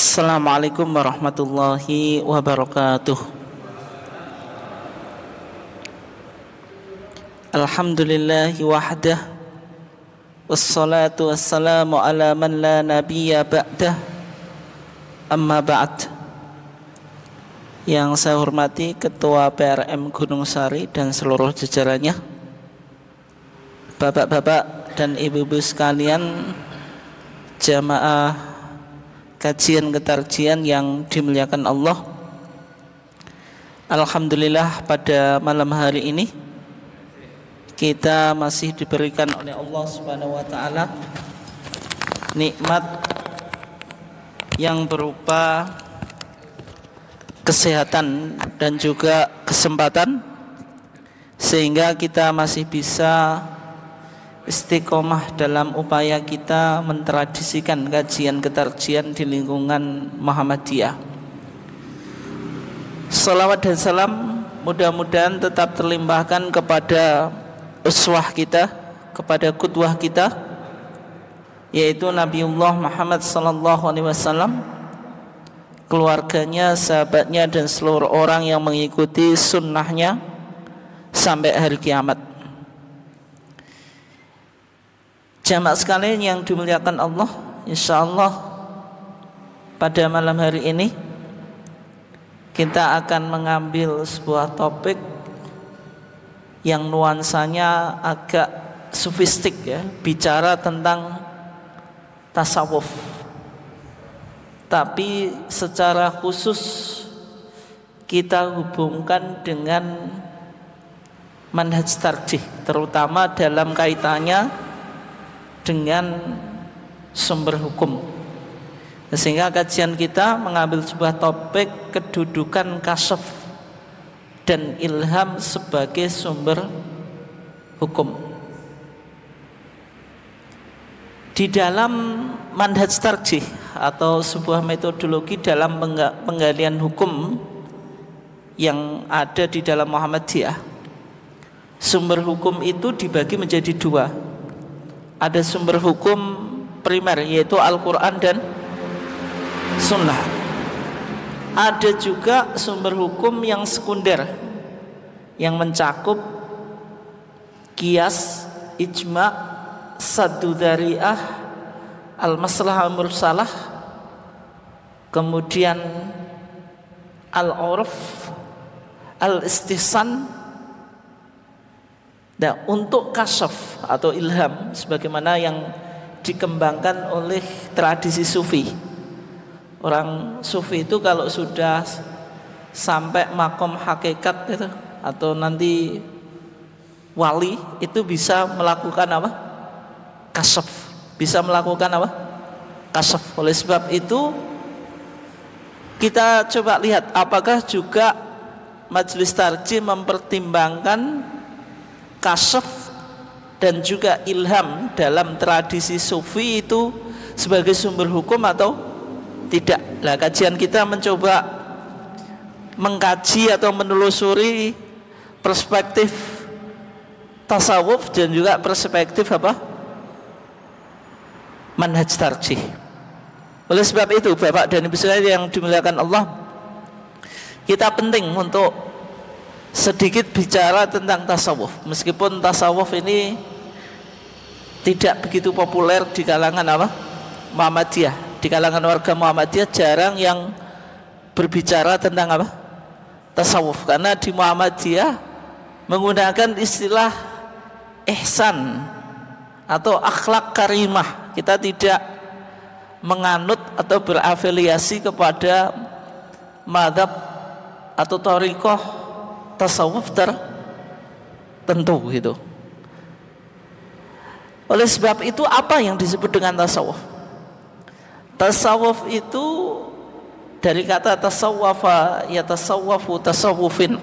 Assalamualaikum warahmatullahi wabarakatuh. Alhamdulillahi wahdah, wassalatu wassalamu ala man la nabiyya ba'dah. Amma ba'd. Yang saya hormati Ketua PRM Gunung Sari dan seluruh jajarannya, bapak-bapak dan ibu-ibu sekalian, jamaah kajian ketarjian yang dimuliakan Allah. Alhamdulillah pada malam hari ini kita masih diberikan oleh Allah Subhanahu wa taala nikmat yang berupa kesehatan dan juga kesempatan, sehingga kita masih bisa istiqomah dalam upaya kita mentradisikan kajian ketarjian di lingkungan Muhammadiyah. Salawat dan salam mudah-mudahan tetap terlimpahkan kepada uswah kita, kepada qudwah kita, yaitu Nabiullah Muhammad sallallahu alaihi wasallam, keluarganya, sahabatnya, dan seluruh orang yang mengikuti sunnahnya sampai hari kiamat. Jamaah sekalian yang dimuliakan Allah, insyaallah pada malam hari ini kita akan mengambil sebuah topik yang nuansanya agak sofistik, ya, bicara tentang tasawuf. Tapi secara khusus kita hubungkan dengan manhaj tarjih, terutama dalam kaitannya dengan sumber hukum. Sehingga kajian kita mengambil sebuah topik kedudukan kasyaf dan ilham sebagai sumber hukum. Di dalam manhaj tarjih atau sebuah metodologi dalam penggalian hukum yang ada di dalam Muhammadiyah, sumber hukum itu dibagi menjadi dua. Ada sumber hukum primer, yaitu Al-Quran dan Sunnah. Ada juga sumber hukum yang sekunder, yang mencakup qiyas, ijma', saddu dzari'ah, al-maslahah mursalah, kemudian al-urf, al-istihsan. Nah, untuk kasyaf atau ilham sebagaimana yang dikembangkan oleh tradisi sufi. Orang sufi itu kalau sudah sampai makom hakikat itu, atau nanti wali, itu bisa melakukan apa? Kasyaf. Bisa melakukan apa? Kasyaf. Oleh sebab itu kita coba lihat apakah juga majelis tarjih mempertimbangkan kasyaf dan juga ilham dalam tradisi sufi itu sebagai sumber hukum atau tidak. Nah, kajian kita mencoba mengkaji atau menelusuri perspektif tasawuf dan juga perspektif apa? Manhaj tarjih. Oleh sebab itu, Bapak dan Ibu sekalian yang dimuliakan Allah, kita penting untuk sedikit bicara tentang tasawuf. Meskipun tasawuf ini tidak begitu populer di kalangan apa? Muhammadiyah. Di kalangan warga Muhammadiyah jarang yang berbicara tentang apa? Tasawuf. Karena di Muhammadiyah menggunakan istilah ihsan atau akhlak karimah. Kita tidak menganut atau berafiliasi kepada mazhab atau thariqah tasawuf tertentu gitu. Oleh sebab itu, apa yang disebut dengan tasawuf? Tasawuf itu dari kata tasawwafa, ya tasawwafu tasawufan,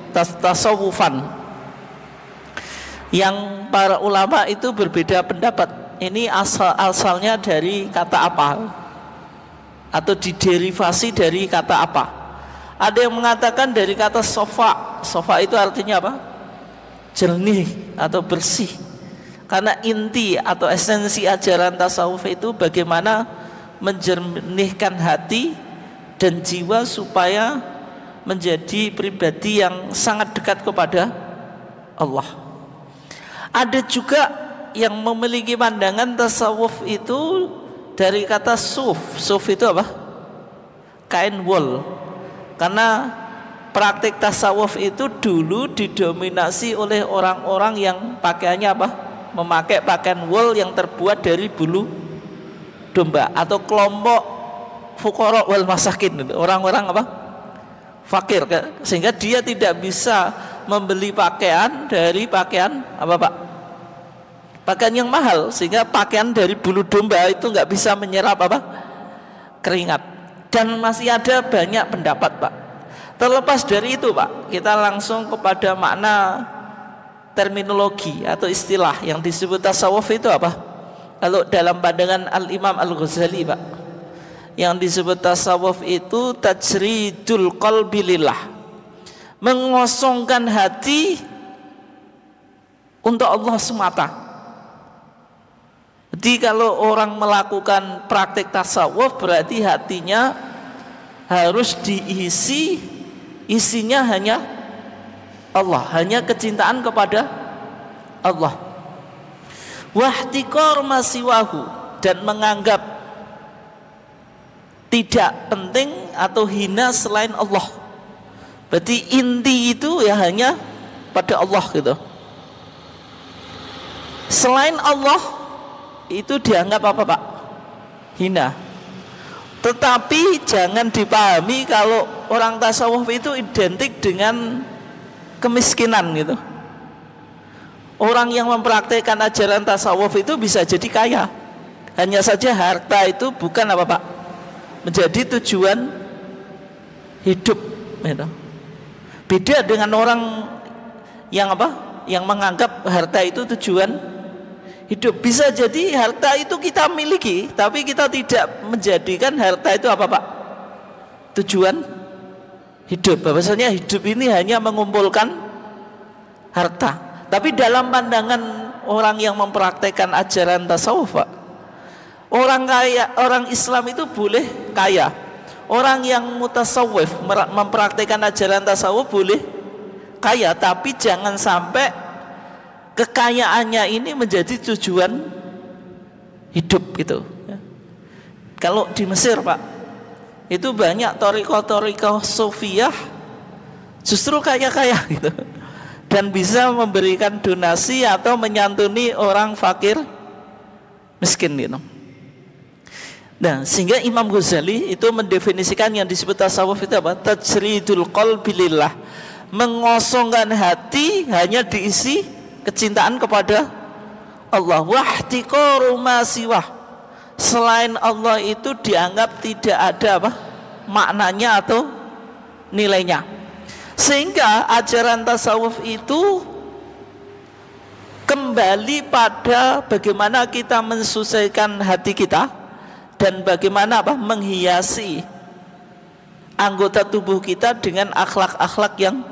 yang para ulama itu berbeda pendapat. Ini asalnya dari kata apa, atau diderivasi dari kata apa? Ada yang mengatakan dari kata sofa. Sofa itu artinya apa? Jernih atau bersih. Karena inti atau esensi ajaran tasawuf itu bagaimana menjernihkan hati dan jiwa supaya menjadi pribadi yang sangat dekat kepada Allah. Ada juga yang memiliki pandangan tasawuf itu dari kata suf. Suf itu apa? Kain wol. Karena praktik tasawuf itu dulu didominasi oleh orang-orang yang pakaiannya apa? Memakai pakaian wol yang terbuat dari bulu domba, atau kelompok fuqara wal masakin, orang-orang apa? Fakir, sehingga dia tidak bisa membeli pakaian dari pakaian apa Pak? Pakaian yang mahal, sehingga pakaian dari bulu domba itu nggak bisa menyerap apa? Keringat. Dan masih ada banyak pendapat Pak. Terlepas dari itu Pak, kita langsung kepada makna terminologi atau istilah yang disebut tasawuf itu apa? Kalau dalam pandangan Al-Imam Al-Ghazali Pak, yang disebut tasawuf itu tajridul qalbi lillah, mengosongkan hati untuk Allah semata. Jadi kalau orang melakukan praktik tasawuf berarti hatinya harus diisi, isinya hanya Allah, hanya kecintaan kepada Allah. Wahtiqar masiwahu, dan menganggap tidak penting atau hina selain Allah. Berarti inti itu ya hanya pada Allah gitu. Selain Allah itu dianggap apa Pak? Hina. Tetapi jangan dipahami kalau orang tasawuf itu identik dengan kemiskinan gitu. Orang yang mempraktikkan ajaran tasawuf itu bisa jadi kaya. Hanya saja harta itu bukan apa Pak? Menjadi tujuan hidup gitu. Beda dengan orang yang apa? Yang menganggap harta itu tujuan hidup. Bisa jadi harta itu kita miliki, tapi kita tidak menjadikan harta itu apa Pak? Tujuan hidup. Bahwasanya hidup ini hanya mengumpulkan harta. Tapi dalam pandangan orang yang mempraktekkan ajaran tasawuf Pak, orang kaya, orang Islam itu boleh kaya. Orang yang mutasawwif mempraktikkan ajaran tasawuf boleh kaya, tapi jangan sampai kekayaannya ini menjadi tujuan hidup gitu. Kalau di Mesir Pak, itu banyak thariqah-thariqah sufiyah justru kaya-kaya gitu, dan bisa memberikan donasi atau menyantuni orang fakir miskin gitu. Nah, sehingga Imam Ghazali itu mendefinisikan yang disebut tasawuf itu apa? Tajridul qalbi lillah, mengosongkan hati hanya diisi kecintaan kepada Allah. Wahtiqaru ma siwah, selain Allah itu dianggap tidak ada apa? Maknanya atau nilainya. Sehingga ajaran tasawuf itu kembali pada bagaimana kita mensucikan hati kita, dan bagaimana apa? Menghiasi anggota tubuh kita dengan akhlak-akhlak yang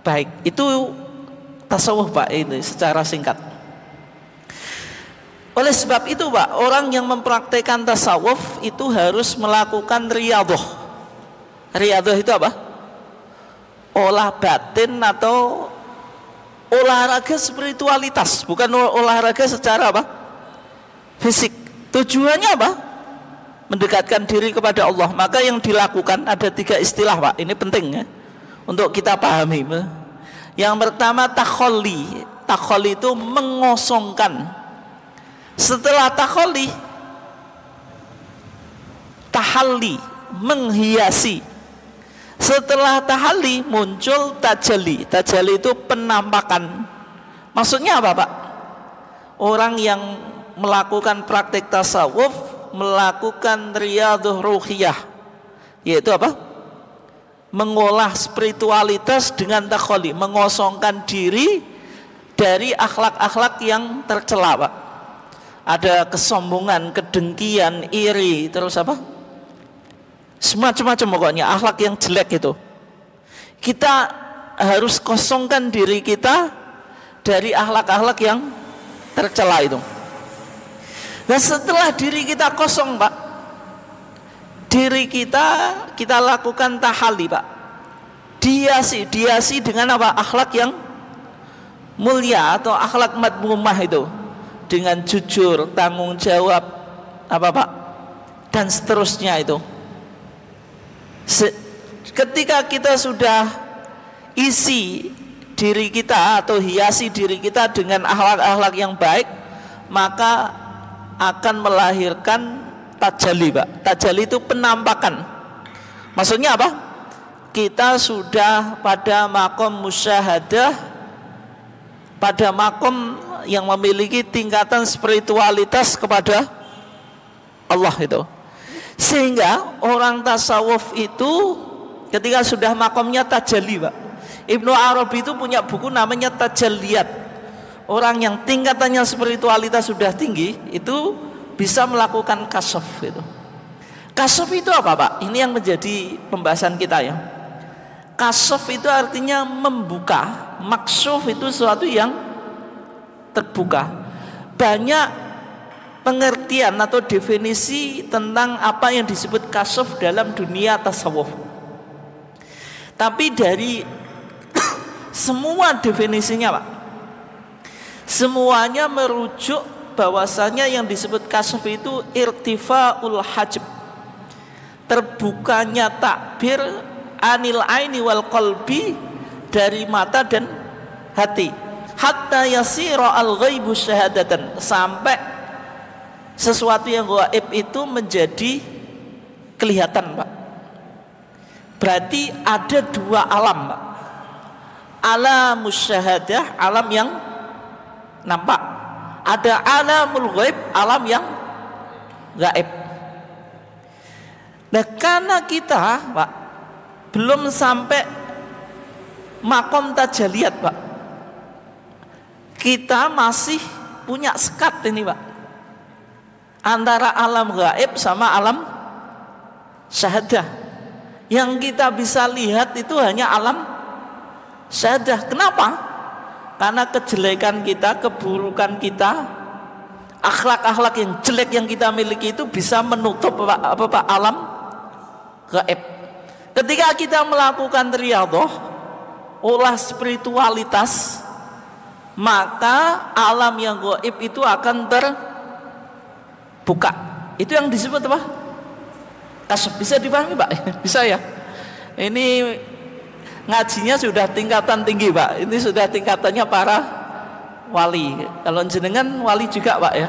baik. Itu tasawuf Pak, ini secara singkat. Oleh sebab itu Pak, orang yang mempraktekkan tasawuf itu harus melakukan riyadhah. Riyadhah itu apa? Olah batin atau olahraga spiritualitas, bukan olahraga secara apa? Fisik. Tujuannya apa? Mendekatkan diri kepada Allah. Maka yang dilakukan ada 3 istilah Pak, ini penting ya untuk kita pahami. Yang pertama takholli. Takholli itu mengosongkan. Setelah takholli, tahalli, menghiasi. Setelah tahalli muncul tajalli. Tajalli itu penampakan. Maksudnya apa Pak? Orang yang melakukan praktik tasawuf melakukan riyadhah ruhiyah, yaitu apa? Mengolah spiritualitas dengan takholli, mengosongkan diri dari akhlak-akhlak yang tercela Pak. Ada kesombongan, kedengkian, iri, terus apa? Semacam-macam pokoknya akhlak yang jelek itu. Kita harus kosongkan diri kita dari akhlak-akhlak yang tercela itu. Nah setelah diri kita kosong Pak, diri kita lakukan tahalli, Pak. Dihiasi dengan apa? Akhlak yang mulia atau akhlak madmumah itu, dengan jujur, tanggung jawab, apa Pak, dan seterusnya itu. Ketika kita sudah isi diri kita atau hiasi diri kita dengan akhlak-akhlak yang baik, maka akan melahirkan tajalli, Pak. Tajalli itu penampakan. Maksudnya apa? Kita sudah pada makom musyahadah, pada makom yang memiliki tingkatan spiritualitas kepada Allah itu. Sehingga orang tasawuf itu ketika sudah makomnya tajalli, Pak. Ibnu Arabi itu punya buku namanya Tajalliyat. Orang yang tingkatannya spiritualitas sudah tinggi itu bisa melakukan kasyaf itu. Kasyaf itu apa, Pak? Ini yang menjadi pembahasan kita ya. Kasyaf itu artinya membuka. Maksyuf itu sesuatu yang terbuka. Banyak pengertian atau definisi tentang apa yang disebut kasyaf dalam dunia tasawuf. Tapi dari semua definisinya, Pak, semuanya merujuk bahwasanya yang disebut kasyaf itu irtifa'ul hajb, terbukanya takbir anil aini wal qalbi, dari mata dan hati, hatta yasira al ghaibu syahadatan, sampai sesuatu yang gaib itu menjadi kelihatan, Pak. Berarti ada dua alam, Pak. Alam musyahadah, alam yang nampak. Ada alamul ghaib, alam yang gaib. Nah, karena kita, Pak, belum sampai makom tajalliyat, Pak, kita masih punya sekat ini, Pak, antara alam gaib sama alam syahadah. Yang kita bisa lihat itu hanya alam syahadah. Kenapa? Karena kejelekan kita, keburukan kita, akhlak-akhlak yang jelek yang kita miliki itu bisa menutup Pak, alam gaib. Ketika kita melakukan riyadhah, olah spiritualitas, maka alam yang gaib itu akan terbuka. Itu yang disebut apa? Kasyaf. Bisa dipahami, Pak? Bisa ya? Ini ngajinya sudah tingkatan tinggi, Pak. Ini sudah tingkatannya para wali. Kalau jenengan wali juga, Pak ya?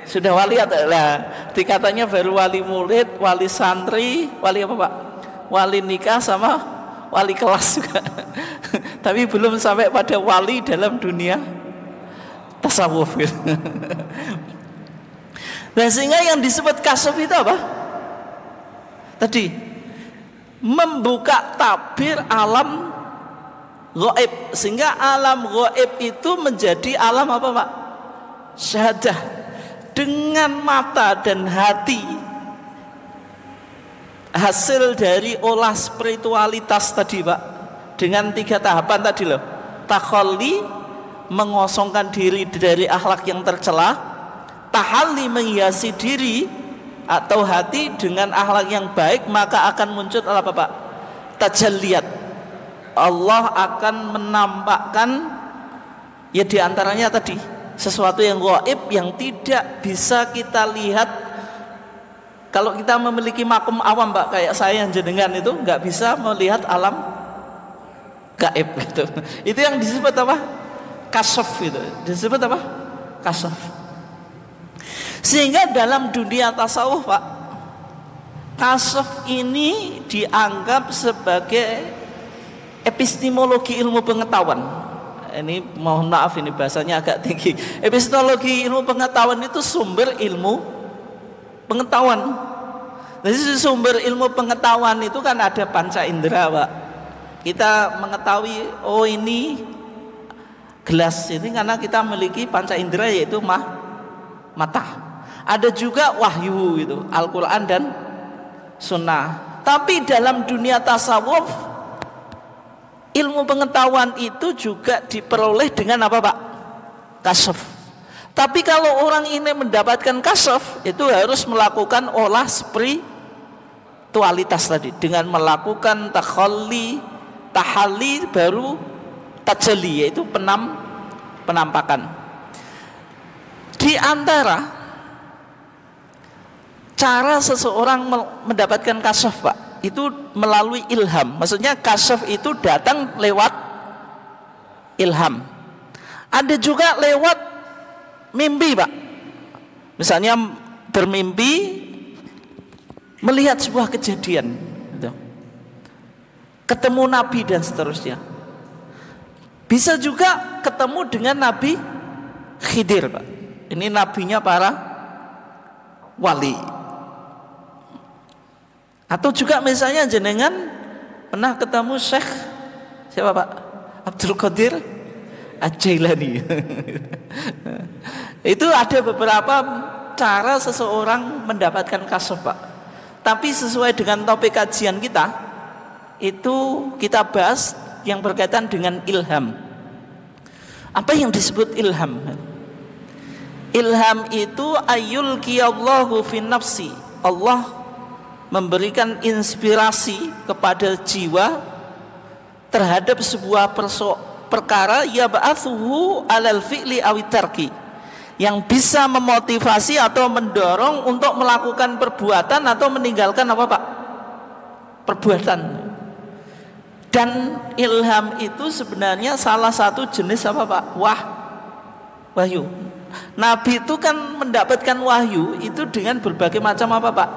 Sudah wali atau lah? Tingkatannya baru wali murid, wali santri, wali apa, Pak? Wali nikah sama wali kelas juga. Tapi belum sampai pada wali dalam dunia tasawuf gitu. Nah, sehingga yang disebut kasyaf itu apa? Tadi membuka tabir alam gaib, sehingga alam gaib itu menjadi alam apa, Pak? Syahadah. Dengan mata dan hati, hasil dari olah spiritualitas tadi, Pak, dengan 3 tahapan tadi loh. Takhalli, mengosongkan diri dari akhlak yang tercela. Tahalli, menghiasi diri atau hati dengan akhlak yang baik, maka akan muncul apa, Pak? Tajalliyat. Allah akan menampakkan ya diantaranya tadi sesuatu yang gaib yang tidak bisa kita lihat. Kalau kita memiliki makom awam, Pak, kayak saya yang jenengan itu nggak bisa melihat alam gaib gitu. Itu yang disebut apa? Kasyaf itu. Disebut apa? Kasyaf. Sehingga dalam dunia tasawuf, Pak, kasyaf ini dianggap sebagai epistemologi ilmu pengetahuan. Ini mohon maaf, ini bahasanya agak tinggi. Epistemologi ilmu pengetahuan itu sumber ilmu pengetahuan. Jadi sumber ilmu pengetahuan itu kan ada panca indera, Pak. Kita mengetahui, oh ini gelas ini karena kita memiliki panca indera, yaitu mata. Ada juga wahyu itu, Al-Quran dan Sunnah. Tapi dalam dunia tasawuf, ilmu pengetahuan itu juga diperoleh dengan apa, Pak? Kasyaf. Tapi kalau orang ini mendapatkan kasyaf, itu harus melakukan olah spiritualitas tadi, dengan melakukan tahalli baru tajalli, yaitu penampakan. Di antara cara seseorang mendapatkan kasyaf, Pak, itu melalui ilham. Maksudnya kasyaf itu datang lewat ilham. Ada juga lewat mimpi, Pak. Misalnya bermimpi melihat sebuah kejadian gitu, ketemu Nabi dan seterusnya. Bisa juga ketemu dengan Nabi Khidir, Pak. Ini nabinya para wali. Atau juga misalnya jenengan pernah ketemu Syekh siapa, Pak? Abdul Qadir Al-Jailani. Itu ada beberapa cara seseorang mendapatkan kasyaf, Pak. Tapi sesuai dengan topik kajian kita, itu kita bahas yang berkaitan dengan ilham. Apa yang disebut ilham? Ilham itu ayyulqiyallahu fin nafsi. Allah memberikan inspirasi kepada jiwa terhadap sebuah perkara yab'atsuhu 'alal fi'li awit tarki, yang bisa memotivasi atau mendorong untuk melakukan perbuatan atau meninggalkan apa, Pak? Perbuatan. Dan ilham itu sebenarnya salah satu jenis apa, Pak? Wahyu. Nabi itu kan mendapatkan wahyu itu dengan berbagai macam apa, Pak?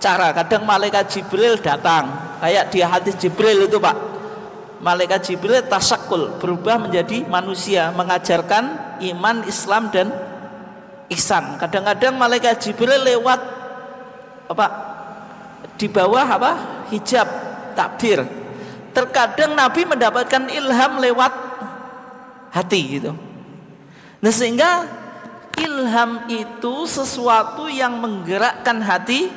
Cara. Kadang malaikat Jibril datang, kayak di hadis Jibril itu, Pak. Malaikat Jibril tasakkul, berubah menjadi manusia, mengajarkan iman, Islam dan ihsan. Kadang-kadang malaikat Jibril lewat apa? Di bawah apa? Hijab, takbir. Terkadang Nabi mendapatkan ilham lewat hati gitu. Nah, sehingga ilham itu sesuatu yang menggerakkan hati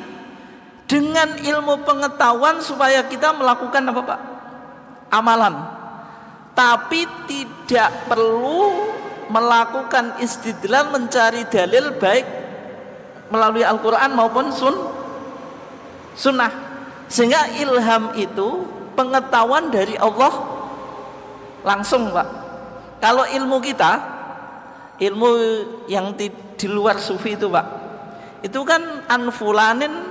dengan ilmu pengetahuan supaya kita melakukan apa, Pak? Amalan. Tapi tidak perlu melakukan istidlal, mencari dalil baik melalui Al-Quran maupun sunnah. Sehingga ilham itu pengetahuan dari Allah langsung, Pak. Kalau ilmu kita, ilmu yang di luar sufi itu, Pak, itu kan anfulanin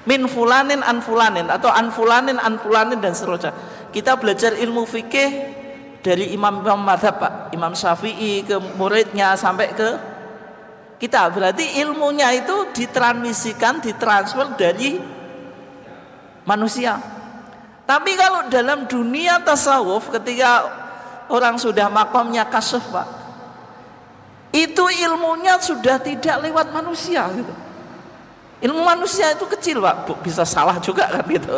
min fulanin anfulanin atau anfulanin anfulanin dan seterusnya. Kita belajar ilmu fikih dari imam-imam mazhab, Pak, Imam Syafi'i ke muridnya sampai ke kita. Berarti ilmunya itu ditransmisikan, ditransfer dari manusia. Tapi kalau dalam dunia tasawuf, ketika orang sudah makomnya kasyaf, Pak, itu ilmunya sudah tidak lewat manusia gitu. Ilmu manusia itu kecil, Pak, bisa salah juga kan gitu.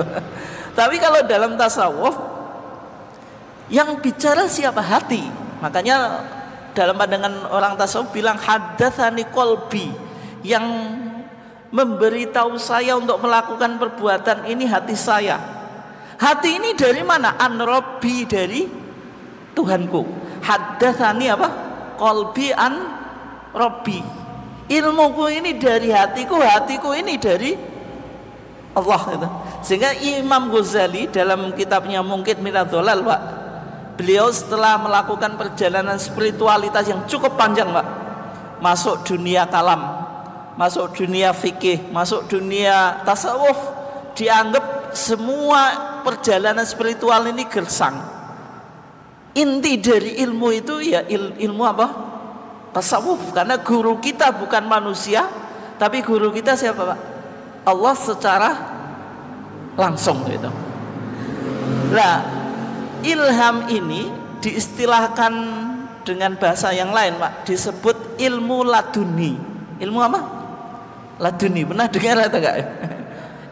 Tapi kalau dalam tasawuf yang bicara siapa? Hati. Makanya dalam pandangan orang tasawuf bilang haddatsani qalbi, yang memberitahu saya untuk melakukan perbuatan ini hati saya. Hati ini dari mana? An Rabbi, dari Tuhanku. Haddatsani apa? Qalbi an Rabbi. Ilmuku ini dari hatiku, hatiku ini dari Allah gitu. Sehingga Imam Ghazali dalam kitabnya Mungkit Minadh Dhalal, Pak, beliau setelah melakukan perjalanan spiritualitas yang cukup panjang, Pak, masuk dunia kalam, masuk dunia fikih, masuk dunia tasawuf, dianggap semua perjalanan spiritual ini gersang. Inti dari ilmu itu ya ilmu apa? Tasawuf. Karena guru kita bukan manusia, tapi guru kita siapa, Pak? Allah secara langsung gitu. Nah, ilham ini diistilahkan dengan bahasa yang lain, Pak, disebut ilmu laduni. Ilmu apa? Laduni. Pernah dengar atau enggak?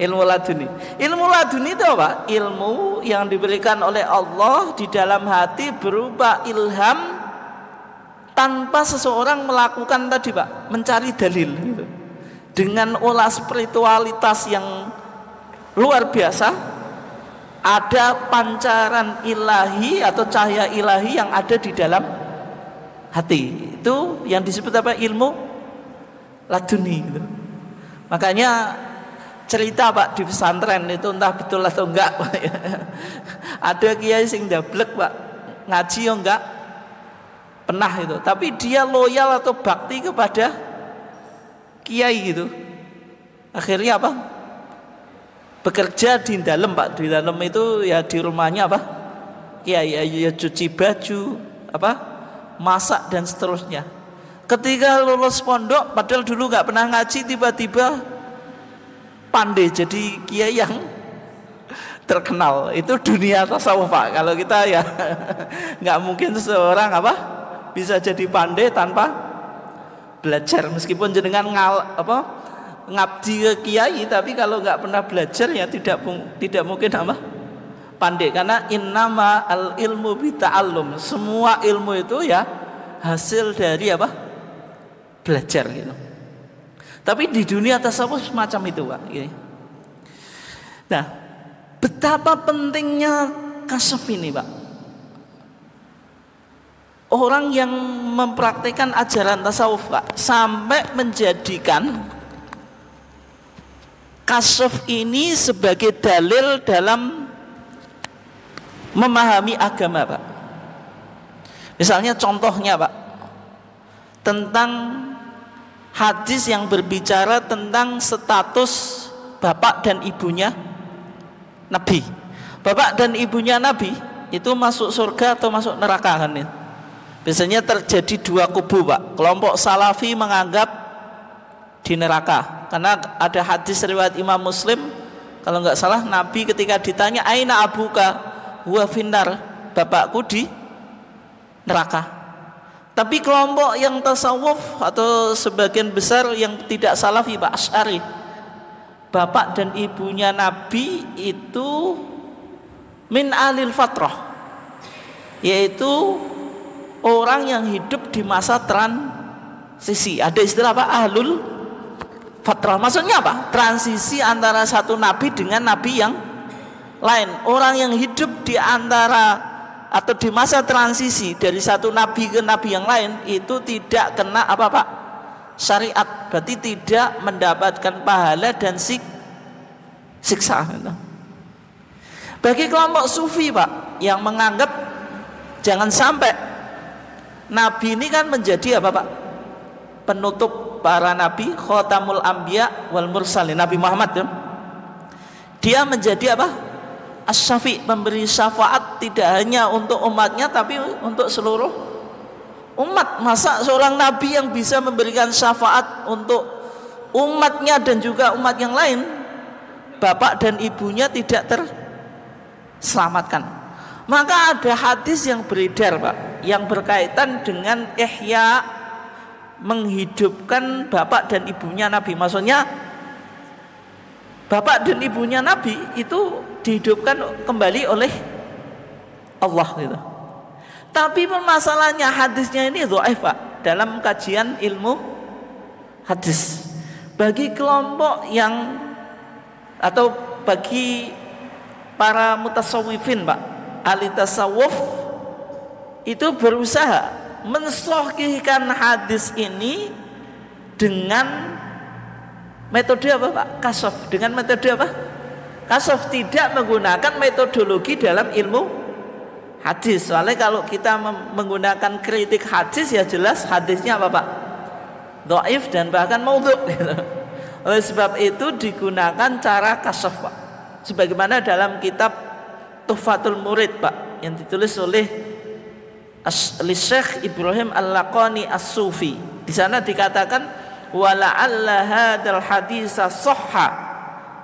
Ilmu laduni. Ilmu laduni itu apa? Ilmu yang diberikan oleh Allah di dalam hati berupa ilham tanpa seseorang melakukan tadi, Pak, mencari dalil gitu. Dengan olah spiritualitas yang luar biasa, ada pancaran ilahi atau cahaya ilahi yang ada di dalam hati. Itu yang disebut apa? Ilmu laduni gitu. Makanya cerita Pak di pesantren itu entah betul atau enggak Pak. Ada kiai sing dablek Pak, ngaji ya enggak pernah itu, tapi dia loyal atau bakti kepada kiai gitu. Akhirnya apa? Bekerja di dalam Pak, di dalam itu ya di rumahnya apa? Kiai ya cuci baju, apa? Masak dan seterusnya. Ketika lulus pondok, padahal dulu nggak pernah ngaji, tiba-tiba pandai jadi kiai yang terkenal. Itu dunia tasawuf Pak. Kalau kita ya nggak mungkin seseorang apa bisa jadi pandai tanpa belajar. Meskipun jenengan ngabdi ke kiai, tapi kalau nggak pernah belajar ya tidak mungkin apa pandai. Karena innama al ilmu bita'allum, semua ilmu itu ya hasil dari apa belajar gitu. Tapi di dunia tasawuf semacam itu Pak. Nah, betapa pentingnya kasyaf ini Pak. Orang yang mempraktikkan ajaran tasawuf Pak, sampai menjadikan kasyaf ini sebagai dalil dalam memahami agama Pak. Misalnya contohnya Pak, tentang hadis yang berbicara tentang status bapak dan ibunya Nabi. Bapak dan ibunya Nabi itu masuk surga atau masuk neraka kan ya? Biasanya terjadi dua kubu Pak. Kelompok Salafi menganggap di neraka, karena ada hadis riwayat Imam Muslim kalau nggak salah, Nabi ketika ditanya aina abuka huwa finnar, bapakku di neraka. Tapi kelompok yang tasawuf atau sebagian besar yang tidak salafi Pak, Asy'ari, bapak dan ibunya Nabi itu min alil fatrah, yaitu orang yang hidup di masa transisi. Ada istilah apa? Ahlul fatrah. Maksudnya apa? Transisi antara satu nabi dengan nabi yang lain. Orang yang hidup di antara atau di masa transisi dari satu nabi ke nabi yang lain itu tidak kena apa Pak? Syariat. Berarti tidak mendapatkan pahala dan siksa. Bagi kelompok sufi Pak, yang menganggap jangan sampai nabi ini kan menjadi apa Pak? Penutup para nabi, khotamul anbiya wal mursalin, Nabi Muhammad ya. Dia menjadi apa? As-Syafi', memberi syafaat tidak hanya untuk umatnya tapi untuk seluruh umat. Masa seorang nabi yang bisa memberikan syafaat untuk umatnya dan juga umat yang lain, bapak dan ibunya tidak terselamatkan? Maka ada hadis yang beredar Pak, yang berkaitan dengan ihya, menghidupkan bapak dan ibunya Nabi. Maksudnya bapak dan ibunya Nabi itu dihidupkan kembali oleh Allah gitu. Tapi permasalahannya hadisnya ini dhaif Pak, dalam kajian ilmu hadis. Bagi kelompok yang atau bagi para mutasawwifin Pak, ahli tasawuf itu berusaha mensahihkan hadis ini dengan metode apa Pak? Kasyaf. Dengan metode apa? Kasyaf, tidak menggunakan metodologi dalam ilmu hadis. Soalnya kalau kita menggunakan kritik hadis ya jelas hadisnya apa Pak? Dhaif dan bahkan maudhu' gitu. Oleh sebab itu digunakan cara kasyaf Pak. Sebagaimana dalam kitab Tuhfatul Murid Pak, yang ditulis oleh Syekh Ibrahim Al-Laqani As-Sufi. Di sana dikatakan wala'alla hadzal hadisa sahha.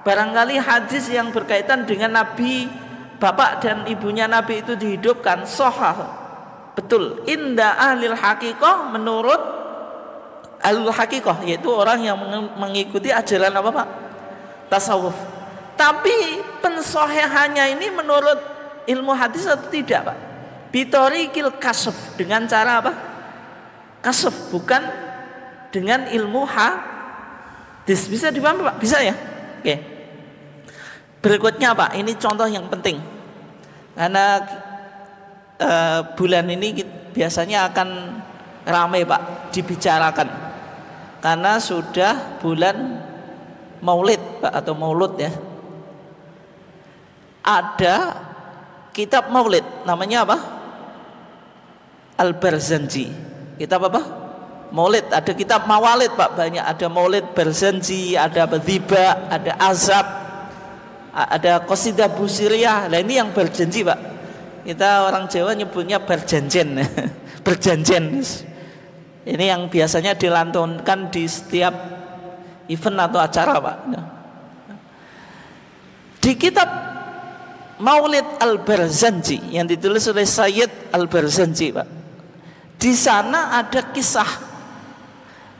Barangkali hadis yang berkaitan dengan Nabi, bapak dan ibunya Nabi itu dihidupkan, sahha, betul, inda ahlil haqiqah, menurut ahlul haqiqah, yaitu orang yang mengikuti ajaran apa Pak? Tasawuf. Tapi pensahihannya ini menurut ilmu hadis atau tidak Pak? Bitorikil kasyaf, dengan cara apa? Kasyaf, bukan dengan ilmu hadis. Bisa dipahami Pak? Bisa ya? Oke. Berikutnya Pak, ini contoh yang penting. Karena bulan ini biasanya akan ramai Pak dibicarakan. Karena sudah bulan Maulid Pak, atau Maulud ya. Ada kitab Maulid namanya apa? Al-Barzanji. Kitab apa? Maulid. Ada kitab Mawalid Pak, banyak. Ada Maulid Barzanji, ada Dhiba, ada Azab, ada Qasidah Busiriyah. Nah ini yang berjanji Pak. Kita orang Jawa nyebutnya berjanjen. Berjanjen. Ini yang biasanya dilantunkan di setiap event atau acara Pak. Di kitab Maulid Al-Barzanji yang ditulis oleh Sayyid Al-Barzanji Pak, di sana ada kisah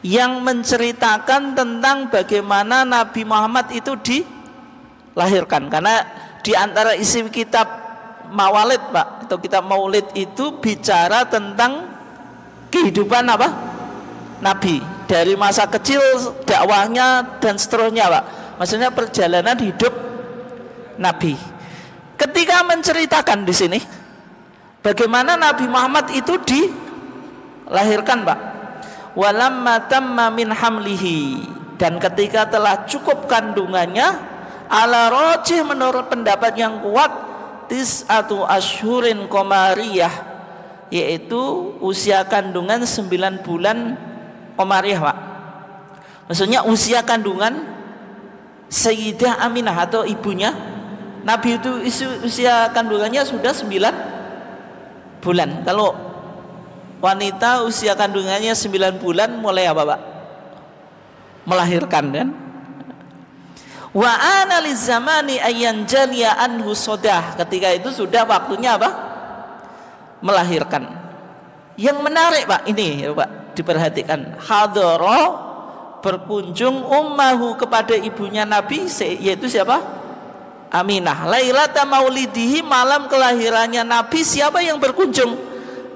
yang menceritakan tentang bagaimana Nabi Muhammad itu dilahirkan. Karena di antara isi kitab Mawalid Pak, atau kitab Maulid itu bicara tentang kehidupan apa? Nabi dari masa kecil, dakwahnya dan seterusnya Pak. Maksudnya perjalanan hidup Nabi. Ketika menceritakan di sini bagaimana Nabi Muhammad itu dilahirkan Pak. Walamma tamma min hamlihi, dan ketika telah cukup kandungannya, ala rajih menurut pendapat yang kuat, tis'atu asyhurin qamariyah, yaitu usia kandungan 9 bulan qamariyah Pak. Maksudnya usia kandungan Sayyidah Aminah atau ibunya Nabi itu usia kandungannya sudah 9 bulan. Kalau wanita usia kandungannya 9 bulan mulai apa Pak? Melahirkan kan? Wa ana lizamani ayyan jaliya anhu sodah, ketika itu sudah waktunya apa? Melahirkan. Yang menarik Pak, ini ya Pak, diperhatikan. Hadara, berkunjung ummahu, kepada ibunya Nabi, yaitu siapa? Aminah. Lailata maulidihi, malam kelahirannya Nabi, siapa yang berkunjung?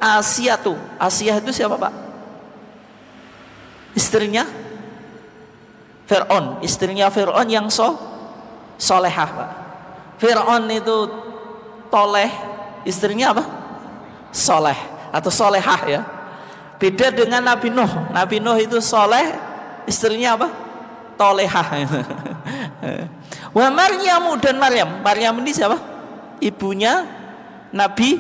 Asiyatu. Asiyah itu siapa Pak? Istrinya Fir'aun, istrinya Fir'aun yang solehah Pak. Fir'aun itu toleh, istrinya apa? Soleh atau solehah ya. Beda dengan Nabi Nuh. Nabi Nuh itu soleh, istrinya apa? Tolehah. Wa Maryamu, dan Maryam ini siapa? Ibunya Nabi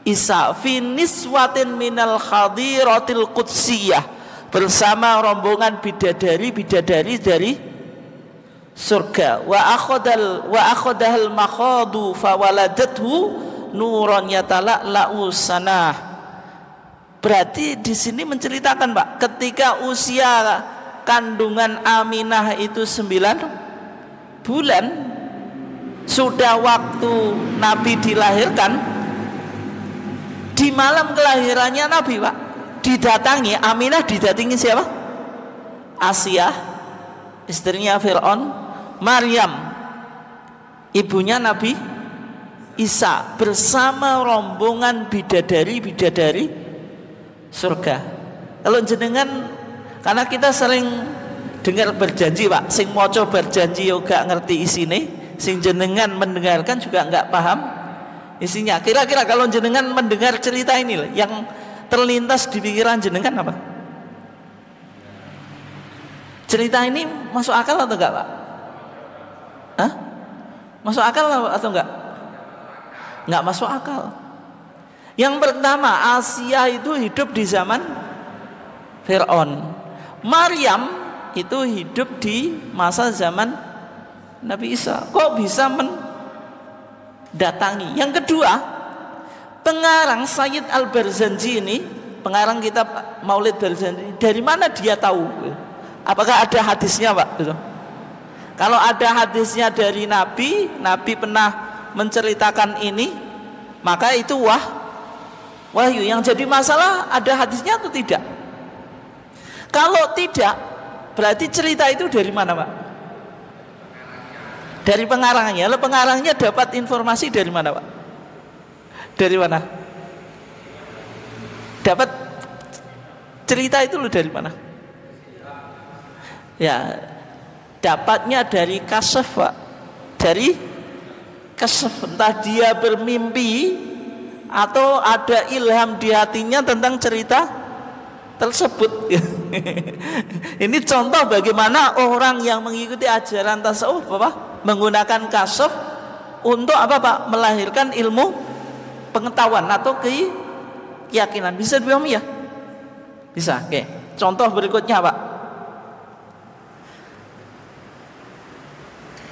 Isa. Fi niswatin minal khadiratil qudsiyah, bersama rombongan bidadari dari surga. Wa akhadahal makhadu fawaladathu nuron yatala'la'u sanah. Berarti di sini menceritakan Pak, ketika usia kandungan Aminah itu 9 bulan, sudah waktu Nabi dilahirkan. Di malam kelahirannya Nabi Pak, didatangi Aminah, didatangi siapa? Asiyah, istrinya Fir'aun, Maryam, ibunya Nabi Isa, bersama rombongan bidadari surga. Kalau jenengan, karena kita sering dengar berjanji Pak, sing moco berjanji juga ngerti isine, sing jenengan mendengarkan juga nggak paham isinya. Kira-kira kalau jenengan mendengar cerita ini, yang terlintas di pikiran jenengan apa? Cerita ini masuk akal atau enggak Pak? Hah? Masuk akal atau enggak? Enggak masuk akal. Yang pertama, Asia itu hidup di zaman Fir'aun. Maryam itu hidup di masa zaman Nabi Isa. Kok bisa mendatangi? Yang kedua, pengarang Sayyid Al-Barzanji ini, pengarang kitab Maulid Barzanji, dari mana dia tahu? Apakah ada hadisnya Pak? Kalau ada hadisnya dari Nabi pernah menceritakan ini, maka itu wahyu. Yang jadi masalah ada hadisnya atau tidak? Kalau tidak, berarti cerita itu dari mana Pak? Dari pengarangnya. Lalu pengarangnya dapat informasi dari mana Pak? Dari mana? Dapat cerita itu dari mana? Ya, dapatnya dari kasaf Pak. Dari kasaf, entah dia bermimpi atau ada ilham di hatinya tentang cerita tersebut. Ini contoh bagaimana orang yang mengikuti ajaran tasawuf menggunakan kasaf untuk Pak? Melahirkan ilmu pengetahuan atau keyakinan. Bisa dipahami ya? Bisa. Oke. Contoh berikutnya Pak.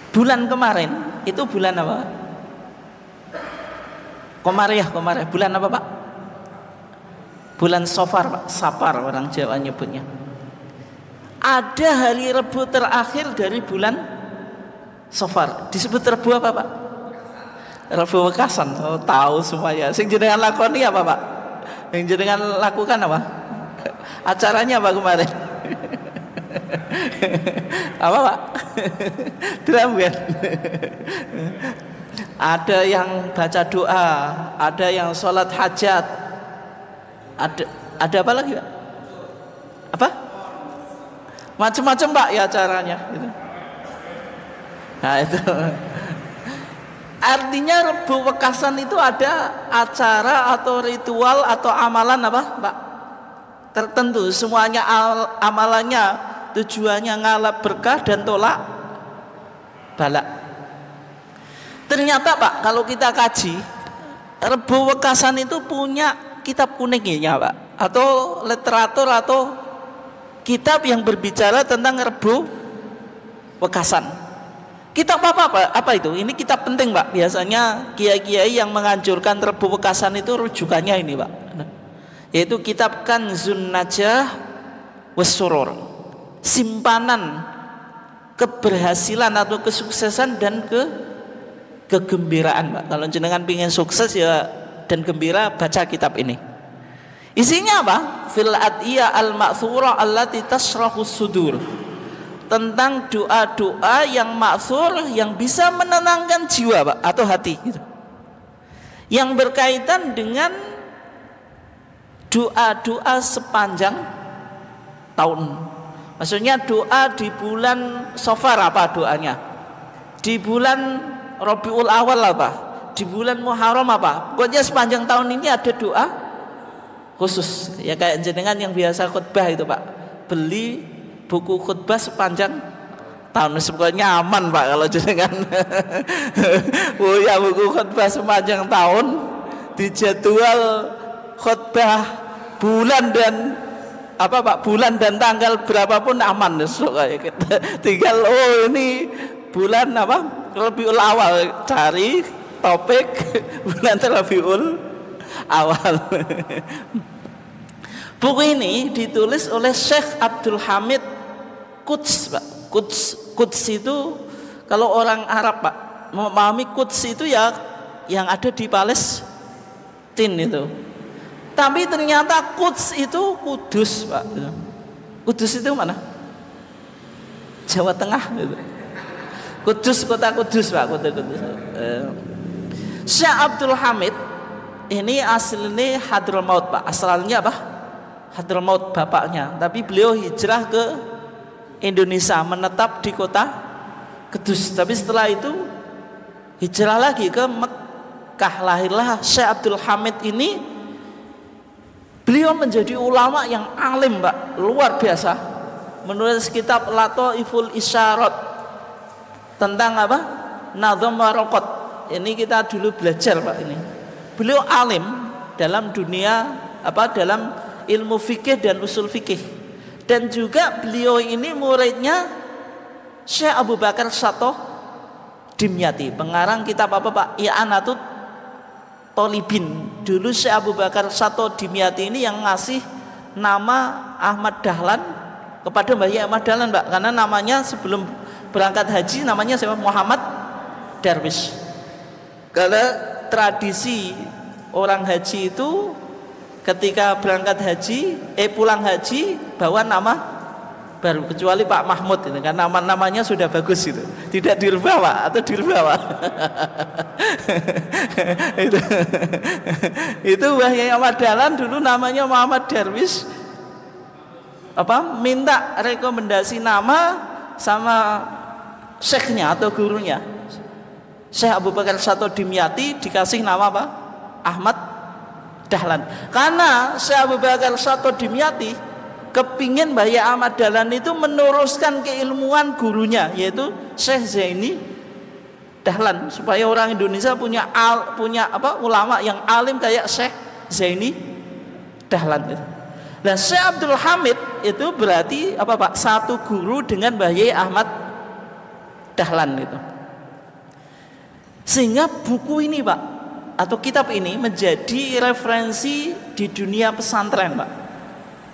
Bulan kemarin itu bulan apa? Komariah. Bulan apa Pak? Bulan Safar Pak, Sapar orang Jawa nyebutnya. Ada hari Rebu terakhir dari bulan Safar. Disebut Rebu apa Pak? Rebu Wekasan. Oh, tahu semuanya. Sing jenengan lakoni apa Pak? Yang jenengan lakukan apa? Acaranya apa kemarin? Apa Pak? Drum kan? Ada yang baca doa, ada yang sholat hajat. Ada apa lagi Pak? Apa? Macam-macam Pak ya acaranya gitu. Nah itu artinya Rebu Wekasan itu ada acara atau ritual atau amalan apa Pak? Tertentu. Semuanya amalannya tujuannya ngalap berkah dan tolak balak. Ternyata Pak kalau kita kaji Rebu Wekasan itu punya kitab kuningnya Pak, atau literatur atau kitab yang berbicara tentang Rebu Wekasan. Kitab apa itu? Ini kitab penting Pak. Biasanya kiai-kiai yang menganjurkan Rebu Wekasan itu rujukannya ini Pak, yaitu kitab Kanzun Najah Wassurur, simpanan keberhasilan atau kesuksesan dan kegembiraan Pak. Kalau jenengan pingin sukses ya dan gembira, baca kitab ini. Isinya apa? Fil adiyah al-ma'thurah allati tashrahus sudur. Tentang doa-doa yang ma'thur yang bisa menenangkan jiwa Pak, atau hati gitu. Yang berkaitan dengan doa-doa sepanjang tahun. Maksudnya doa di bulan Safar apa doanya? Di bulan Rabiul Awal apa? Di bulan Muharram apa? Pokoknya sepanjang tahun ini ada doa khusus. Ya kayak jenengan yang biasa khutbah itu Pak, beli buku khutbah sepanjang tahun. Pokoknya aman Pak kalau jenengan punya buku khutbah sepanjang tahun, dijadwal khutbah bulan dan apa Pak, bulan dan tanggal berapapun aman. Tinggal ini bulan apa? Rabiul Awal, cari topik bulan Rabiul Awal. Buku ini ditulis oleh Syekh Abdul Hamid Quds Pak. Quds itu kalau orang Arab Pak memahami Quds itu ya yang ada di Palestina itu. Tapi ternyata Quds itu Kudus Pak. Kudus itu mana? Jawa Tengah gitu. Kudus, kota Kudus Pak, kota Kudus. Syekh Abdul Hamid ini aslinya Hadramaut Pak. Asalnya apa? Hadramaut bapaknya. Tapi beliau hijrah ke Indonesia, menetap di kota Kudus. Tapi setelah itu hijrah lagi ke Mekah. Lahirlah Syekh Abdul Hamid ini. Beliau menjadi ulama yang alim Pak, luar biasa. Menulis kitab Lataiful Isyarat tentang apa? Nadham Waraqat. Ini kita dulu belajar Pak ini. Beliau alim dalam dunia apa? Dalam ilmu fikih dan usul fikih. Dan juga beliau ini muridnya Syekh Abu Bakar Sato Dimyati, pengarang kitab apa Pak? I'anatut Tolibin. Dulu Syekh Abu Bakar Sato Dimyati ini yang ngasih nama Ahmad Dahlan kepada Mbah Yai Ahmad Dahlan Pak, karena namanya sebelum berangkat haji namanya siapa? Muhammad Darwish. Karena tradisi orang haji itu ketika berangkat haji pulang haji bawa nama baru, kecuali Pak Mahmud itu kan namanya sudah bagus itu, tidak dirubah Pak, atau dirubah Pak. itu Mbah Yai Ahmad Dahlan dulu namanya Muhammad Darwish, apa minta rekomendasi nama sama syekhnya atau gurunya Syekh Abu Bakar Sato Dimyati, dikasih nama apa? Ahmad Dahlan. Karena Syekh Abu Bakar Sato Dimyati kepingin Mbah Yai Ahmad Dahlan itu meneruskan keilmuan gurunya, yaitu Syekh Zaini Dahlan, supaya orang Indonesia punya ulama yang alim kayak Syekh Zaini Dahlan. Nah, Syekh Abdul Hamid itu berarti apa Pak? Satu guru dengan Mbah Yai Ahmad Dahlan itu. Sehingga buku ini Pak, atau kitab ini menjadi referensi di dunia pesantren Pak.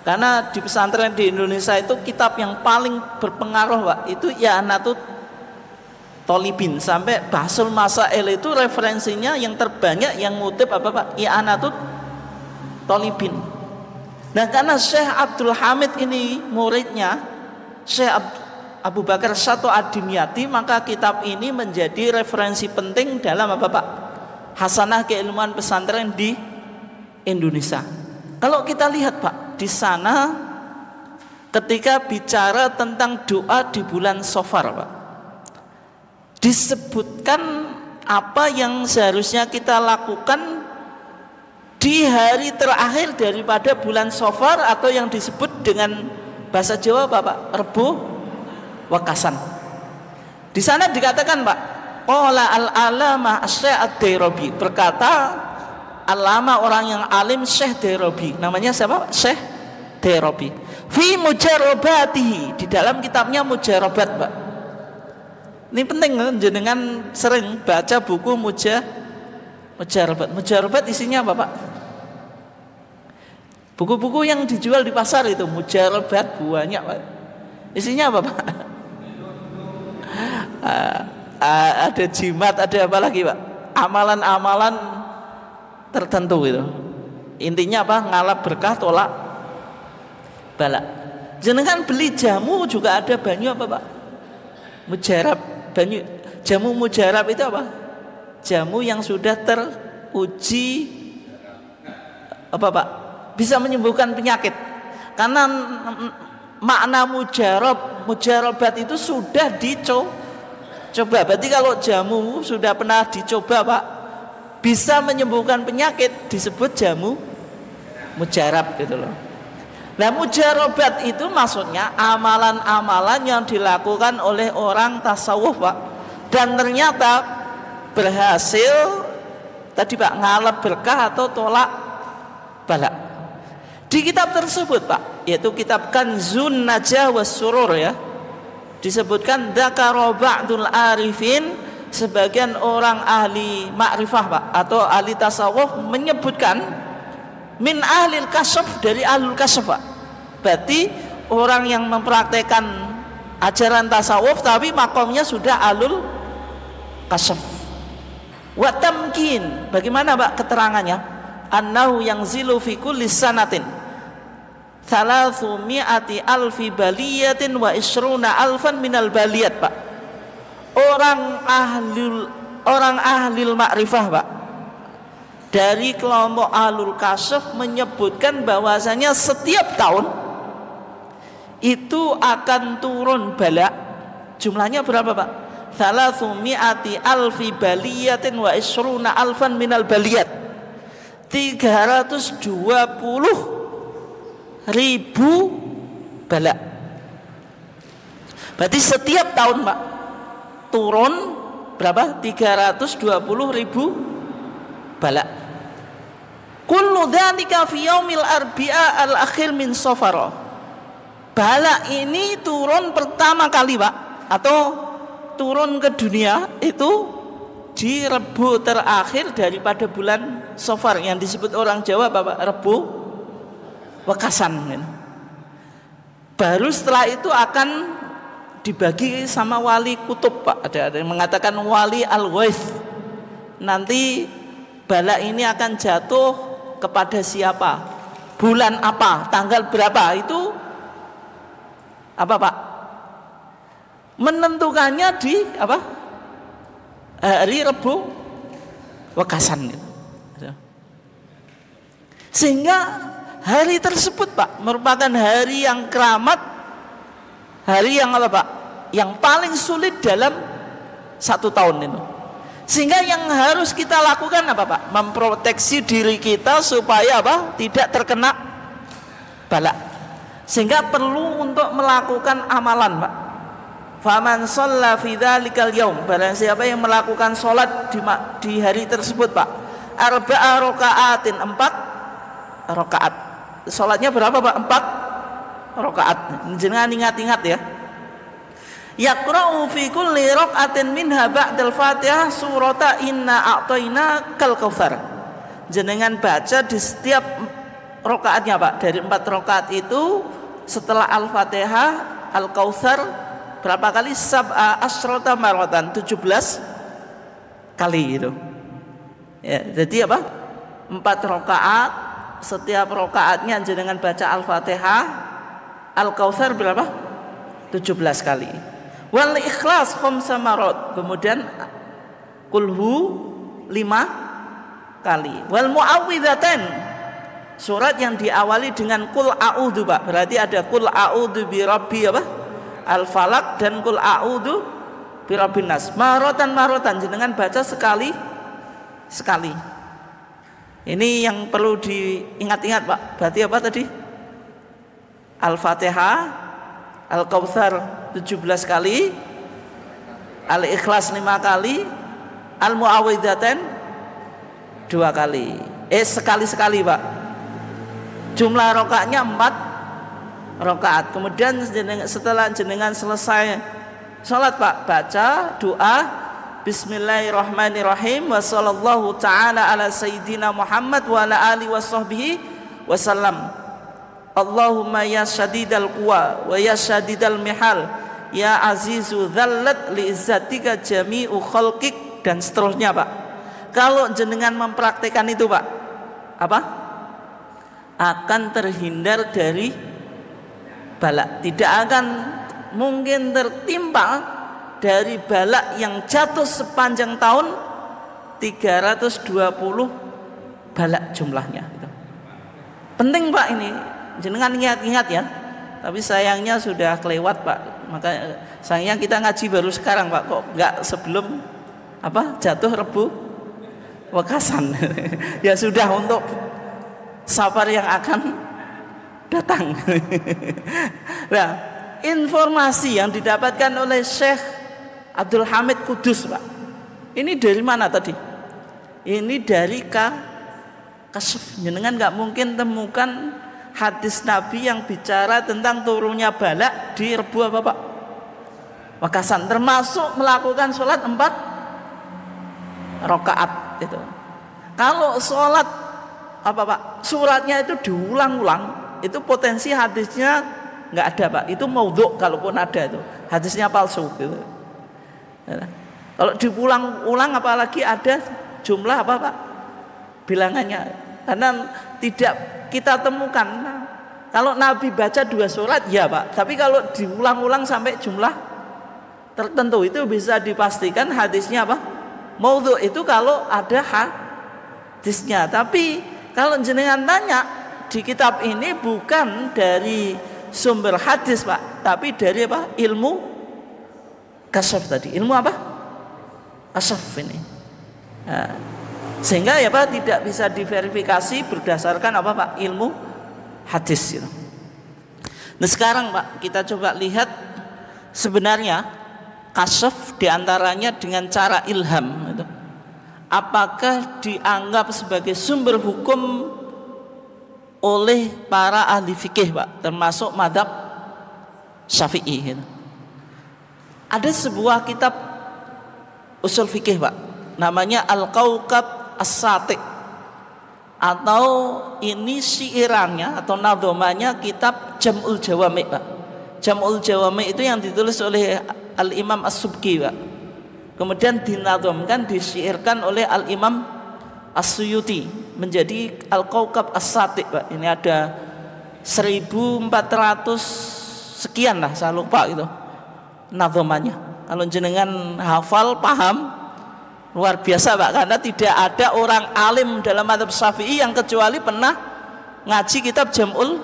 Karena di pesantren di Indonesia itu kitab yang paling berpengaruh Pak, itu I'anatul Thalibin. Sampai Bahsul Masail itu referensinya yang terbanyak yang ngutip apa Pak? I'anatul Thalibin. Nah, karena Syekh Abdul Hamid ini muridnya Syekh Abu Bakar Syato Ad-Dimyati, maka kitab ini menjadi referensi penting dalam apa Pak? Hasanah keilmuan pesantren di Indonesia. Kalau kita lihat Pak, di sana ketika bicara tentang doa di bulan Safar Pak, disebutkan apa yang seharusnya kita lakukan di hari terakhir daripada bulan Safar, atau yang disebut dengan bahasa Jawa Bapak Rebo Wekasan. Di sana dikatakan Pak, qala al-alama Syekh Ad-Dairabi, berkata alama orang yang alim Syekh Dairabi. Namanya siapa? Syekh Dairabi. Fi mujarabatihi, di dalam kitabnya Mujarabat Pak. Ini penting, jenengan sering baca buku Mujarabat. Mujarabat isinya apa Pak? Buku-buku yang dijual di pasar itu Mujarabat banyak Pak. Isinya apa Pak? Ada jimat, ada apa lagi Pak? Amalan-amalan tertentu itu. Intinya apa? Ngalap berkah, tolak bala. Jenengan beli jamu juga ada banyu apa Pak? Mujarab, banyu. Jamu mujarab itu apa? Jamu yang sudah teruji apa Pak? Bisa menyembuhkan penyakit. Karena makna mujarabat itu sudah dicoba. Berarti kalau jamu sudah pernah dicoba Pak, bisa menyembuhkan penyakit, disebut jamu mujarab gitu loh. Nah, mujarabat itu maksudnya amalan-amalan yang dilakukan oleh orang tasawuf Pak, dan ternyata berhasil tadi Pak, ngalap berkah atau tolak bala. Di kitab tersebut Pak, yaitu kitab Kanzun Najah was Surur ya, disebutkan dzakara ba'dul arifin, sebagian orang ahli makrifah Pak atau ahli tasawuf menyebutkan min ahlil kasyaf, dari ahlul kasyaf Pak. Berarti orang yang mempraktekkan ajaran tasawuf tapi makomnya sudah ahlul kasyaf. Wa tamkin, bagaimana Pak keterangannya? Annahu yanzilu fi kulli sanatin 300 alfi baliyatin wa isruna alfan minal baliyat Pak. Orang ahlul makrifah Pak dari kelompok ahlul kasyaf menyebutkan bahwasanya setiap tahun itu akan turun bala. Jumlahnya berapa Pak? 300 alfi baliyatin wa isruna alfan minal baliyat, 320.000 bala. Berarti setiap tahun Pak turun berapa? 320.000 bala. Kullu dzalika fi yaumil arbi'a al-akhir min Safar. Bala ini turun pertama kali Pak, atau turun ke dunia itu di Rebo terakhir daripada bulan Safar, yang disebut orang Jawa Bapak Rebo Wekasan. Baru setelah itu akan dibagi sama wali kutub Pak. Ada yang mengatakan wali al-Ghaith. Nanti bala ini akan jatuh kepada siapa, bulan apa, tanggal berapa, itu apa Pak? Menentukannya di apa? Hari Rebo Wekasan itu. Sehingga hari tersebut Pak merupakan hari yang keramat, hari yang apa Pak? Yang paling sulit dalam satu tahun itu. Sehingga yang harus kita lakukan apa Pak? Memproteksi diri kita supaya apa? Tidak terkena bala. Sehingga perlu untuk melakukan amalan, Pak. Faman shalla fi dzalikal yaum, barang siapa yang melakukan salat di hari tersebut, Pak, arba'a raka'atin, 4 rakaat. Salatnya berapa, Pak? 4 rakaat. Jangan ingat-ingat ya. Yaqra'u fi kulli raka'atin minha ba'dal Fatihah surata inna a'tayna kal kautsar. Jenengan baca di setiap rakaatnya, Pak. Dari 4 rakaat itu setelah Al-Fatihah, Al-Kautsar berapa kali? Sab'a asyrata maratan, 17 kali itu. Ya, jadi apa? 4 rakaat, setiap rakaatnya jenengan baca Al-Fatihah, Al-Kautsar berapa? 17 kali. Wal Ikhlas khamsa marat, kemudian Kulhu 5 kali. Wal Mu'awwidzatain, surat yang diawali dengan Qul a'udzu, Pak. Berarti ada Qul a'udzu bi rabbi apa? Al-Falaq dan Qul a'udzu bi rabbin nas. Marotan jenengan baca sekali. Ini yang perlu diingat-ingat, Pak. Berarti apa tadi? Al-Fatihah, Al-Kautsar 17 kali, Al-Ikhlas 5 kali, Al-Mu'awwidzatain 2 kali. Sekali-sekali, Pak. Jumlah rakaatnya 4 rakaat. Kemudian setelah jenengan selesai salat, Pak, baca doa Bismillahirrahmanirrahim wa sallallahu ta'ala ala sayyidina Muhammad wa ala alihi wa sahbihi wasallam. Allahumma ya syadidal quwa wa ya syadidal mihal ya azizu dzallat li izzatika jami'u khalqik, dan seterusnya, Pak. Kalau jenengan mempraktikkan itu, Pak, apa? Akan terhindar dari balak, tidak akan mungkin tertimpa dari balak yang jatuh sepanjang tahun, 320 balak jumlahnya itu. Penting, Pak, ini jenengan ingat-ingat ya. Tapi sayangnya sudah kelewat, Pak. Maka sayangnya kita ngaji baru sekarang, Pak. Kok enggak sebelum apa? Jatuh Rebu Wekasan. Ya sudah, untuk safar yang akan datang. Nah, informasi yang didapatkan oleh Syekh Abdul Hamid Kudus, Pak, ini dari mana tadi? Ini dari Kasyf. Jenengan nggak mungkin temukan hadis Nabi yang bicara tentang turunnya balak di Rebu apa, Pak? Wekasan, termasuk melakukan sholat 4 rakaat itu. Kalau sholat apa, Pak, suratnya itu diulang-ulang, itu potensi hadisnya nggak ada, Pak. Itu maudhu, kalaupun ada itu hadisnya palsu gitu. Kalau diulang-ulang apalagi ada jumlah apa, Pak, bilangannya, karena tidak kita temukan. Kalau Nabi baca 2 surat ya, Pak, tapi kalau diulang-ulang sampai jumlah tertentu itu bisa dipastikan hadisnya apa? Maudhu. Itu kalau ada hadisnya. Tapi kalau jenengan tanya, di kitab ini bukan dari sumber hadis, Pak, tapi dari apa? Ilmu kasyaf tadi. Ilmu apa? Kasyaf ini. Nah, sehingga ya, Pak, tidak bisa diverifikasi berdasarkan apa, Pak? Ilmu hadis gitu. Nah, sekarang, Pak, kita coba lihat sebenarnya kasyaf diantaranya dengan cara ilham itu, apakah dianggap sebagai sumber hukum oleh para ahli fikih, Pak, termasuk mazhab Syafi'i gitu. Ada sebuah kitab usul fikih, Pak, namanya Al-Kaukab As-Sati', atau ini syiirannya atau nadhomanya kitab Jam'ul Jawami', Pak. Jam'ul Jawami' itu yang ditulis oleh Al-Imam As-Subki, Pak. Kemudian dinadhomkan, disyairkan oleh Al-Imam As-Suyuti menjadi Al-Kaukab As-Sati', Pak. Ini ada 1400 sekian lah, saya lupa itu nadhomannya. Kalau jenengan hafal, paham, luar biasa, Pak, karena tidak ada orang alim dalam mazhab Syafi'i yang kecuali pernah ngaji kitab Jam'ul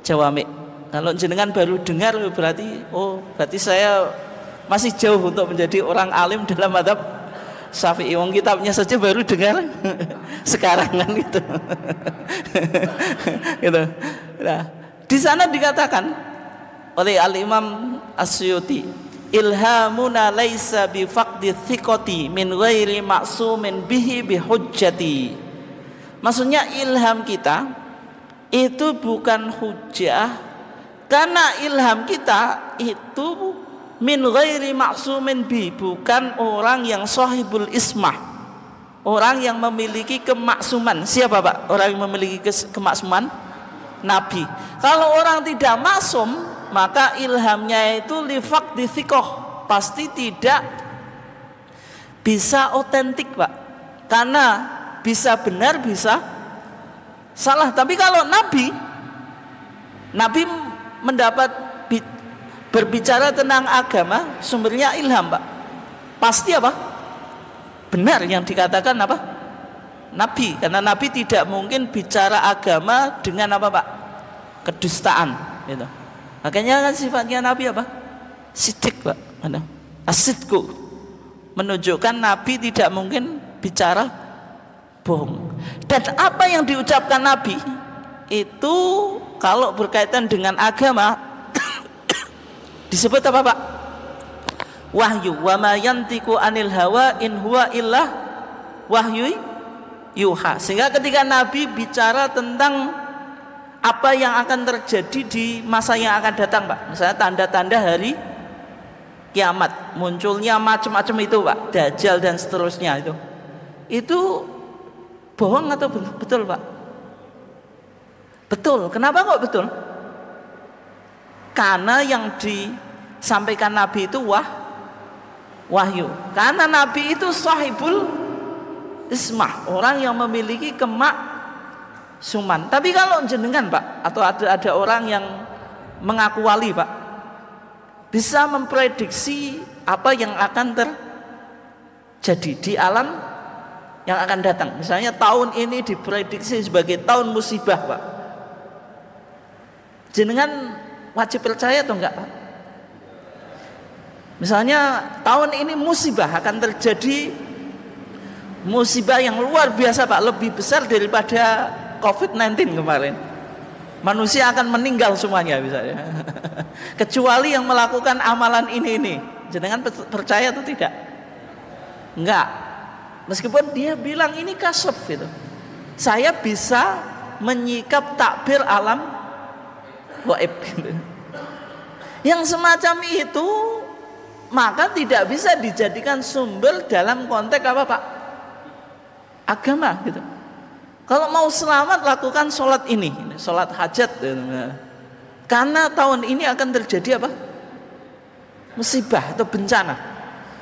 Jawami'. Kalau jenengan baru dengar, berarti saya masih jauh untuk menjadi orang alim dalam mazhab Syafi'i. Wong kitabnya saja baru dengar sekarang kan gitu. Gitu. Nah, Di sana dikatakan oleh Al-Imam As-Suyuti, ilhamuna laisa bi faqdi thiqati min ghairi ma'sumin bihi bihujjati. Maksudnya ilham kita itu bukan hujjah, karena ilham kita itu min ghairi ma'sumin bi, bukan orang yang sahibul ismah, orang yang memiliki kemaksuman. Siapa Pak orang yang memiliki kemaksuman? Nabi. Kalau orang tidak maksum, maka ilhamnya itu li faqdi thiqah, pasti tidak bisa otentik Pak, karena bisa benar bisa salah. Tapi kalau Nabi mendapat berbicara tentang agama, sumbernya ilham Pak, pasti apa? Benar yang dikatakan apa? Nabi, karena Nabi tidak mungkin bicara agama dengan apa Pak? Kedustaan gitu. Makanya kan sifatnya Nabi apa? Siddiq Pak. As-sidqu menunjukkan Nabi tidak mungkin bicara bohong. Dan apa yang diucapkan Nabi itu kalau berkaitan dengan agama disebut apa Pak? Wahyu. Wa ma yantiqu anil hawa in huwa illa wahyu yuha. Sehingga ketika Nabi bicara tentang apa yang akan terjadi di masa yang akan datang Pak, misalnya tanda-tanda hari kiamat, munculnya macam-macam itu Pak, Dajjal dan seterusnya, itu bohong atau betul Pak? Betul. Kenapa kok betul? Karena yang disampaikan Nabi itu wahyu. Karena Nabi itu sahibul ismah, orang yang memiliki kemaksuman. Tapi kalau jenengan Pak, atau ada orang yang mengaku wali Pak, bisa memprediksi apa yang akan terjadi di alam yang akan datang. Misalnya tahun ini diprediksi sebagai tahun musibah Pak, jenengan wajib percaya atau enggak Pak? Misalnya tahun ini musibah akan terjadi, musibah yang luar biasa Pak, lebih besar daripada COVID-19 kemarin. Manusia akan meninggal semuanya misalnya. Kecuali yang melakukan amalan ini. Jangan percaya atau tidak? Enggak. Meskipun dia bilang ini kasaf gitu. Saya bisa menyikap takbir alam gaib gitu. Yang semacam itu maka tidak bisa dijadikan sumber dalam konteks apa Pak? Agama gitu. Kalau mau selamat lakukan sholat ini, sholat hajat, karena tahun ini akan terjadi apa? Musibah atau bencana.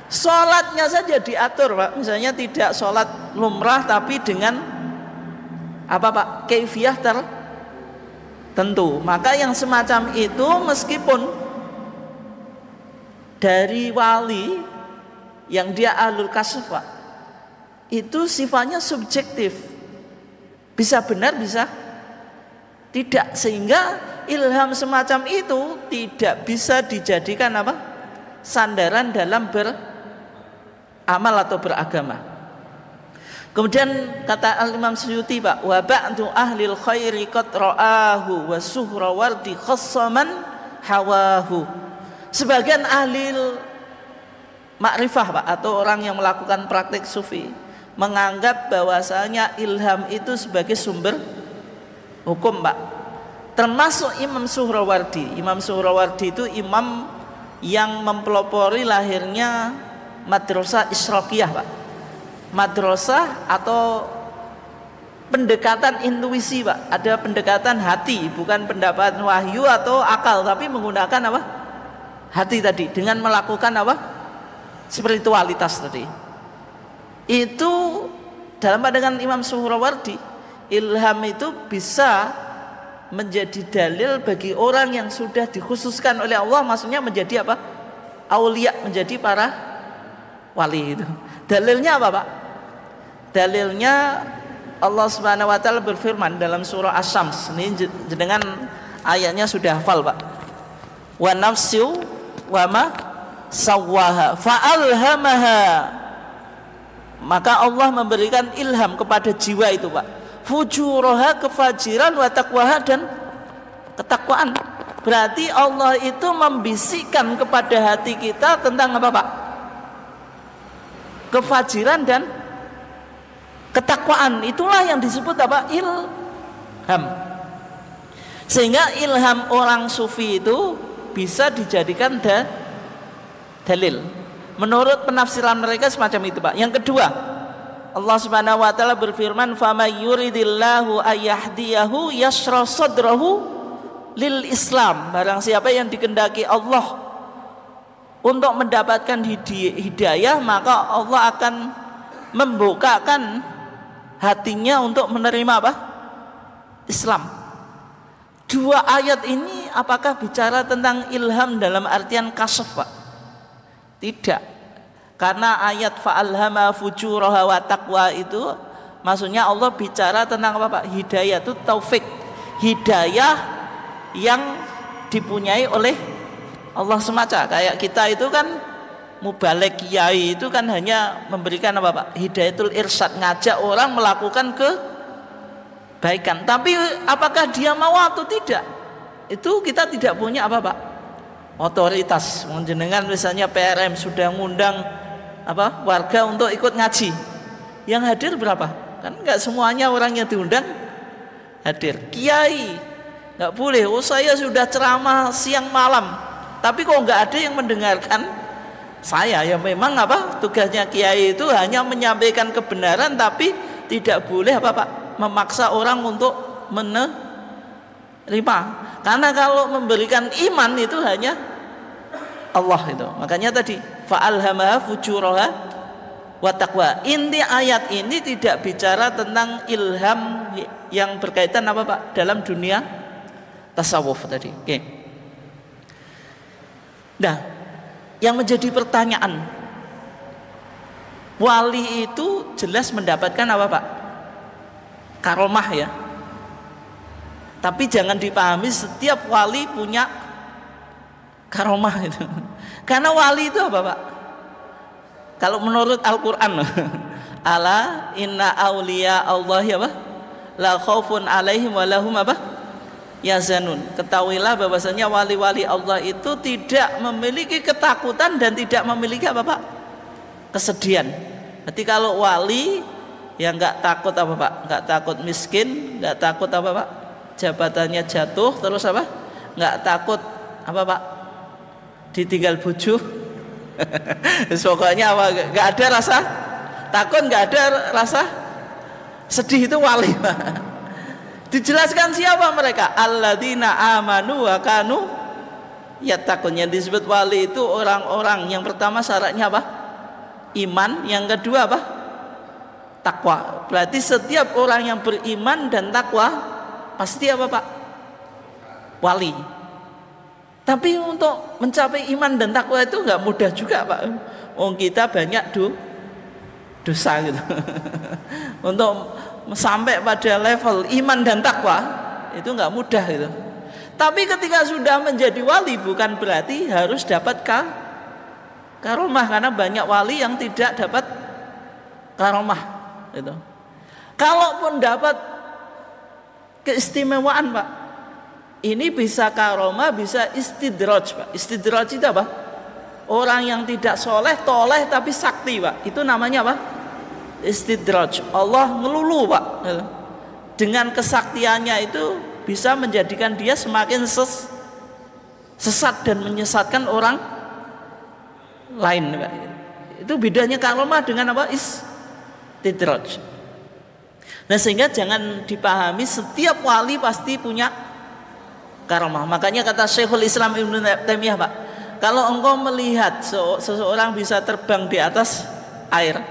Sholatnya saja diatur Pak, misalnya tidak sholat lumrah tapi dengan apa Pak? Kaifiyah tertentu. Maka yang semacam itu meskipun dari wali yang dia ahlul kasf Pak, itu sifatnya subjektif, bisa benar bisa tidak, sehingga ilham semacam itu tidak bisa dijadikan apa? Sandaran dalam beramal atau beragama. Kemudian kata Al-Imam Suyuti Pak, wa ba'du ahlil khairi qad ra'ahu wa suhrawardi khassaman hawahu. Sebagian ahli makrifah Pak, atau orang yang melakukan praktik sufi, menganggap bahwasanya ilham itu sebagai sumber hukum Pak, termasuk Imam Suhrawardi. Imam Suhrawardi itu imam yang mempelopori lahirnya madrasah Isyraqiyah Pak, madrasah atau pendekatan intuisi Pak, ada pendekatan hati, bukan pendekatan wahyu atau akal, tapi menggunakan apa? Hati tadi, dengan melakukan apa? Spiritualitas tadi. Itu dalam pandangan Imam Suhrawardi, ilham itu bisa menjadi dalil bagi orang yang sudah dikhususkan oleh Allah, maksudnya menjadi apa? Aulia, menjadi para wali itu. Dalilnya apa Pak? Dalilnya Allah Subhanahu wa taala berfirman dalam surah Asy-Syams. Ini dengan ayatnya sudah hafal Pak. Wa nafsu wa ma sawwaha fa'alhamaha. Maka Allah memberikan ilham kepada jiwa itu Pak, fujuraha, kefajiran, wa taqwaha, dan Ketakwaan. Berarti Allah itu membisikkan kepada hati kita tentang apa Pak? Kefajiran dan ketakwaan. Itulah yang disebut apa? Ilham. Sehingga ilham orang sufi itu bisa dijadikan dalil. Menurut penafsiran mereka semacam itu Pak. Yang kedua, Allah Subhanahu wa taala berfirman, "Faman yuridillahu ayyahdiyahu yashrah sadrahu lil Islam." Barang siapa yang dikehendaki Allah untuk mendapatkan hidayah, maka Allah akan membukakan hatinya untuk menerima apa? Islam. Dua ayat ini apakah bicara tentang ilham dalam artian kasf Pak? Tidak. Karena ayat fa'alhama fujuraha wa taqwa itu maksudnya Allah bicara tentang apa Pak? Hidayah itu taufik. Hidayah yang dipunyai oleh Allah semata. Kayak kita itu kan mubalek kiai itu kan hanya memberikan apa Pak? Hidayatul irsyad, ngajak orang melakukan kebaikan. Tapi apakah dia mau atau tidak? Itu kita tidak punya apa Pak? Otoritas. Menjenengan misalnya PRM sudah ngundang apa? Warga untuk ikut ngaji. Yang hadir berapa? Kan enggak semuanya orang yang diundang hadir. Kiai nggak boleh, oh saya sudah ceramah siang malam tapi kok nggak ada yang mendengarkan saya. Ya memang apa tugasnya kiai itu hanya menyampaikan kebenaran, tapi tidak boleh apa Pak memaksa orang untuk menerima, karena kalau memberikan iman itu hanya Allah itu. Makanya tadi fa'alhamaha fujuraha wa taqwa. Inti ayat ini tidak bicara tentang ilham yang berkaitan apa Pak dalam dunia tasawuf tadi. Oke. Nah, yang menjadi pertanyaan, wali itu jelas mendapatkan apa Pak? Karomah ya. Tapi jangan dipahami setiap wali punya karomah itu. Karena wali itu apa Pak? Kalau menurut Al-Quran, ala inna awliya Allahi apa? La khaufun alaihim wa lahum apa? Yazanun. Ketahuilah bahwasanya wali-wali Allah itu tidak memiliki ketakutan dan tidak memiliki apa Pak? Kesedihan. Berarti kalau wali yang nggak takut apa Pak? Nggak takut miskin, nggak takut apa Pak? Jabatannya jatuh, terus apa? Nggak takut apa Pak? Ditinggal bojo. Pokoknya apa? Nggak ada rasa takut, nggak ada rasa sedih, itu wali Pak. Dijelaskan siapa mereka? Alladzina amanu wa kanu yattaqun. Yang disebut wali itu orang-orang yang pertama syaratnya apa? Iman. Yang kedua apa? Takwa. Berarti setiap orang yang beriman dan takwa pasti apa Pak? Wali. Tapi untuk mencapai iman dan takwa itu nggak mudah juga Pak. Kita banyak dosa gitu. Untuk sampai pada level iman dan takwa itu nggak mudah gitu. Tapi ketika sudah menjadi wali bukan berarti harus dapat karomah, karena banyak wali yang tidak dapat karomah gitu. Kalaupun dapat keistimewaan Pak, ini bisa karomah, bisa istidraj Pak. Istidraj itu apa? Orang yang tidak soleh, toleh tapi sakti Pak. Itu namanya apa? Istidraj. Allah ngelulu Pak. Dengan kesaktiannya itu bisa menjadikan dia semakin sesat dan menyesatkan orang lain Pak. Itu bedanya karomah dengan apa? Istidraj. Nah, sehingga jangan dipahami setiap wali pasti punya karomah. Makanya kata Syekhul Islam Ibnu Taimiyah Pak, kalau engkau melihat seseorang bisa terbang di atas air,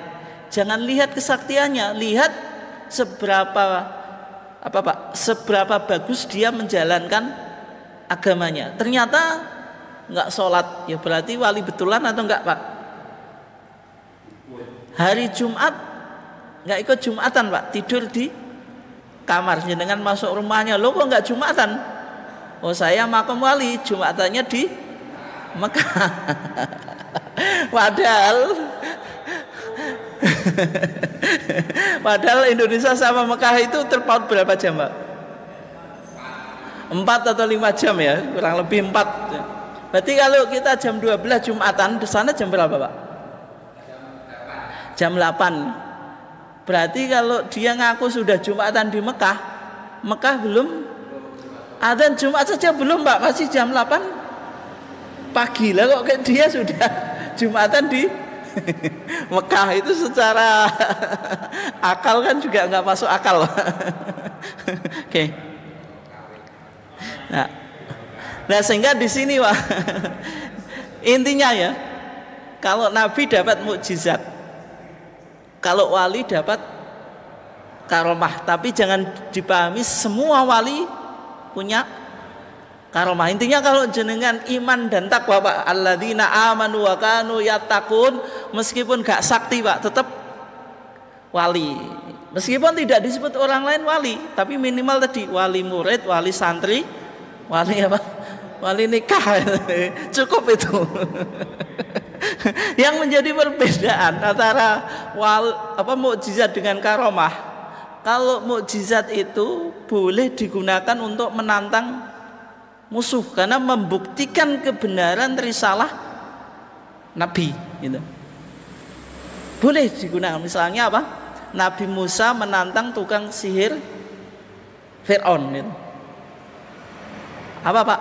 jangan lihat kesaktiannya, lihat seberapa seberapa bagus dia menjalankan agamanya. Ternyata nggak sholat, ya berarti wali betulan atau enggak Pak? Hari Jumat nggak ikut Jumatan Pak, tidur di kamar. Dengan masuk rumahnya, lo kok nggak Jumatan? Oh saya makam wali, Jumatannya di Mekah. Padahal Indonesia sama Mekah itu terpaut berapa jam Pak? 4 atau 5 jam ya, kurang lebih 4. Berarti kalau kita jam 12 Jumatan, di sana jam berapa Pak? Jam 8. Berarti kalau dia ngaku sudah Jumatan di Mekah, Mekah belum adzan Jumat saja belum Pak, masih jam 8 pagi lah kok dia sudah Jumatan di Mekah. Itu secara akal kan juga nggak masuk akal. Oke. Nah sehingga di sini Pak, intinya ya, kalau Nabi dapat mukjizat, kalau wali dapat karomah. Tapi jangan dipahami semua wali punya karomah. Intinya kalau jenengan iman dan takwa Pak, alladzina amanu wa kanu yattaqun, meskipun gak sakti Pak, tetap wali. Meskipun tidak disebut orang lain wali, tapi minimal tadi wali murid, wali santri, wali apa? Wali nikah. Cukup itu. Yang menjadi perbedaan antara mukjizat dengan karomah, kalau mukjizat itu boleh digunakan untuk menantang musuh karena membuktikan kebenaran risalah Nabi gitu. Boleh digunakan. Misalnya apa? Nabi Musa menantang tukang sihir Fir'aun gitu. Apa Pak?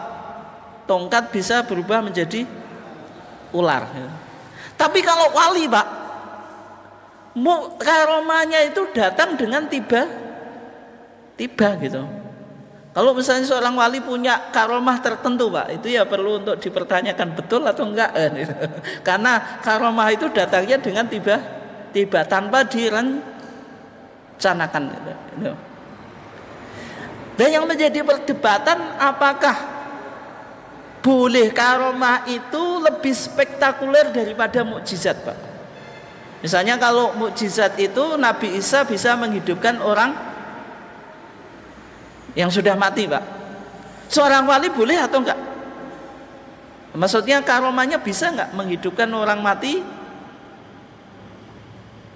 Tongkat bisa berubah menjadi ular gitu. Tapi kalau wali Pak, karomahnya itu datang dengan tiba gitu. Kalau misalnya seorang wali punya karomah tertentu Pak, itu ya perlu untuk dipertanyakan betul atau enggak gitu. Karena karomah itu datangnya dengan tiba tanpa direncanakan gitu. Dan yang menjadi perdebatan, apakah boleh karomah itu lebih spektakuler daripada mukjizat Pak? Misalnya kalau mukjizat itu Nabi Isa bisa menghidupkan orang yang sudah mati Pak, seorang wali boleh atau enggak? Maksudnya karomahnya bisa enggak menghidupkan orang mati?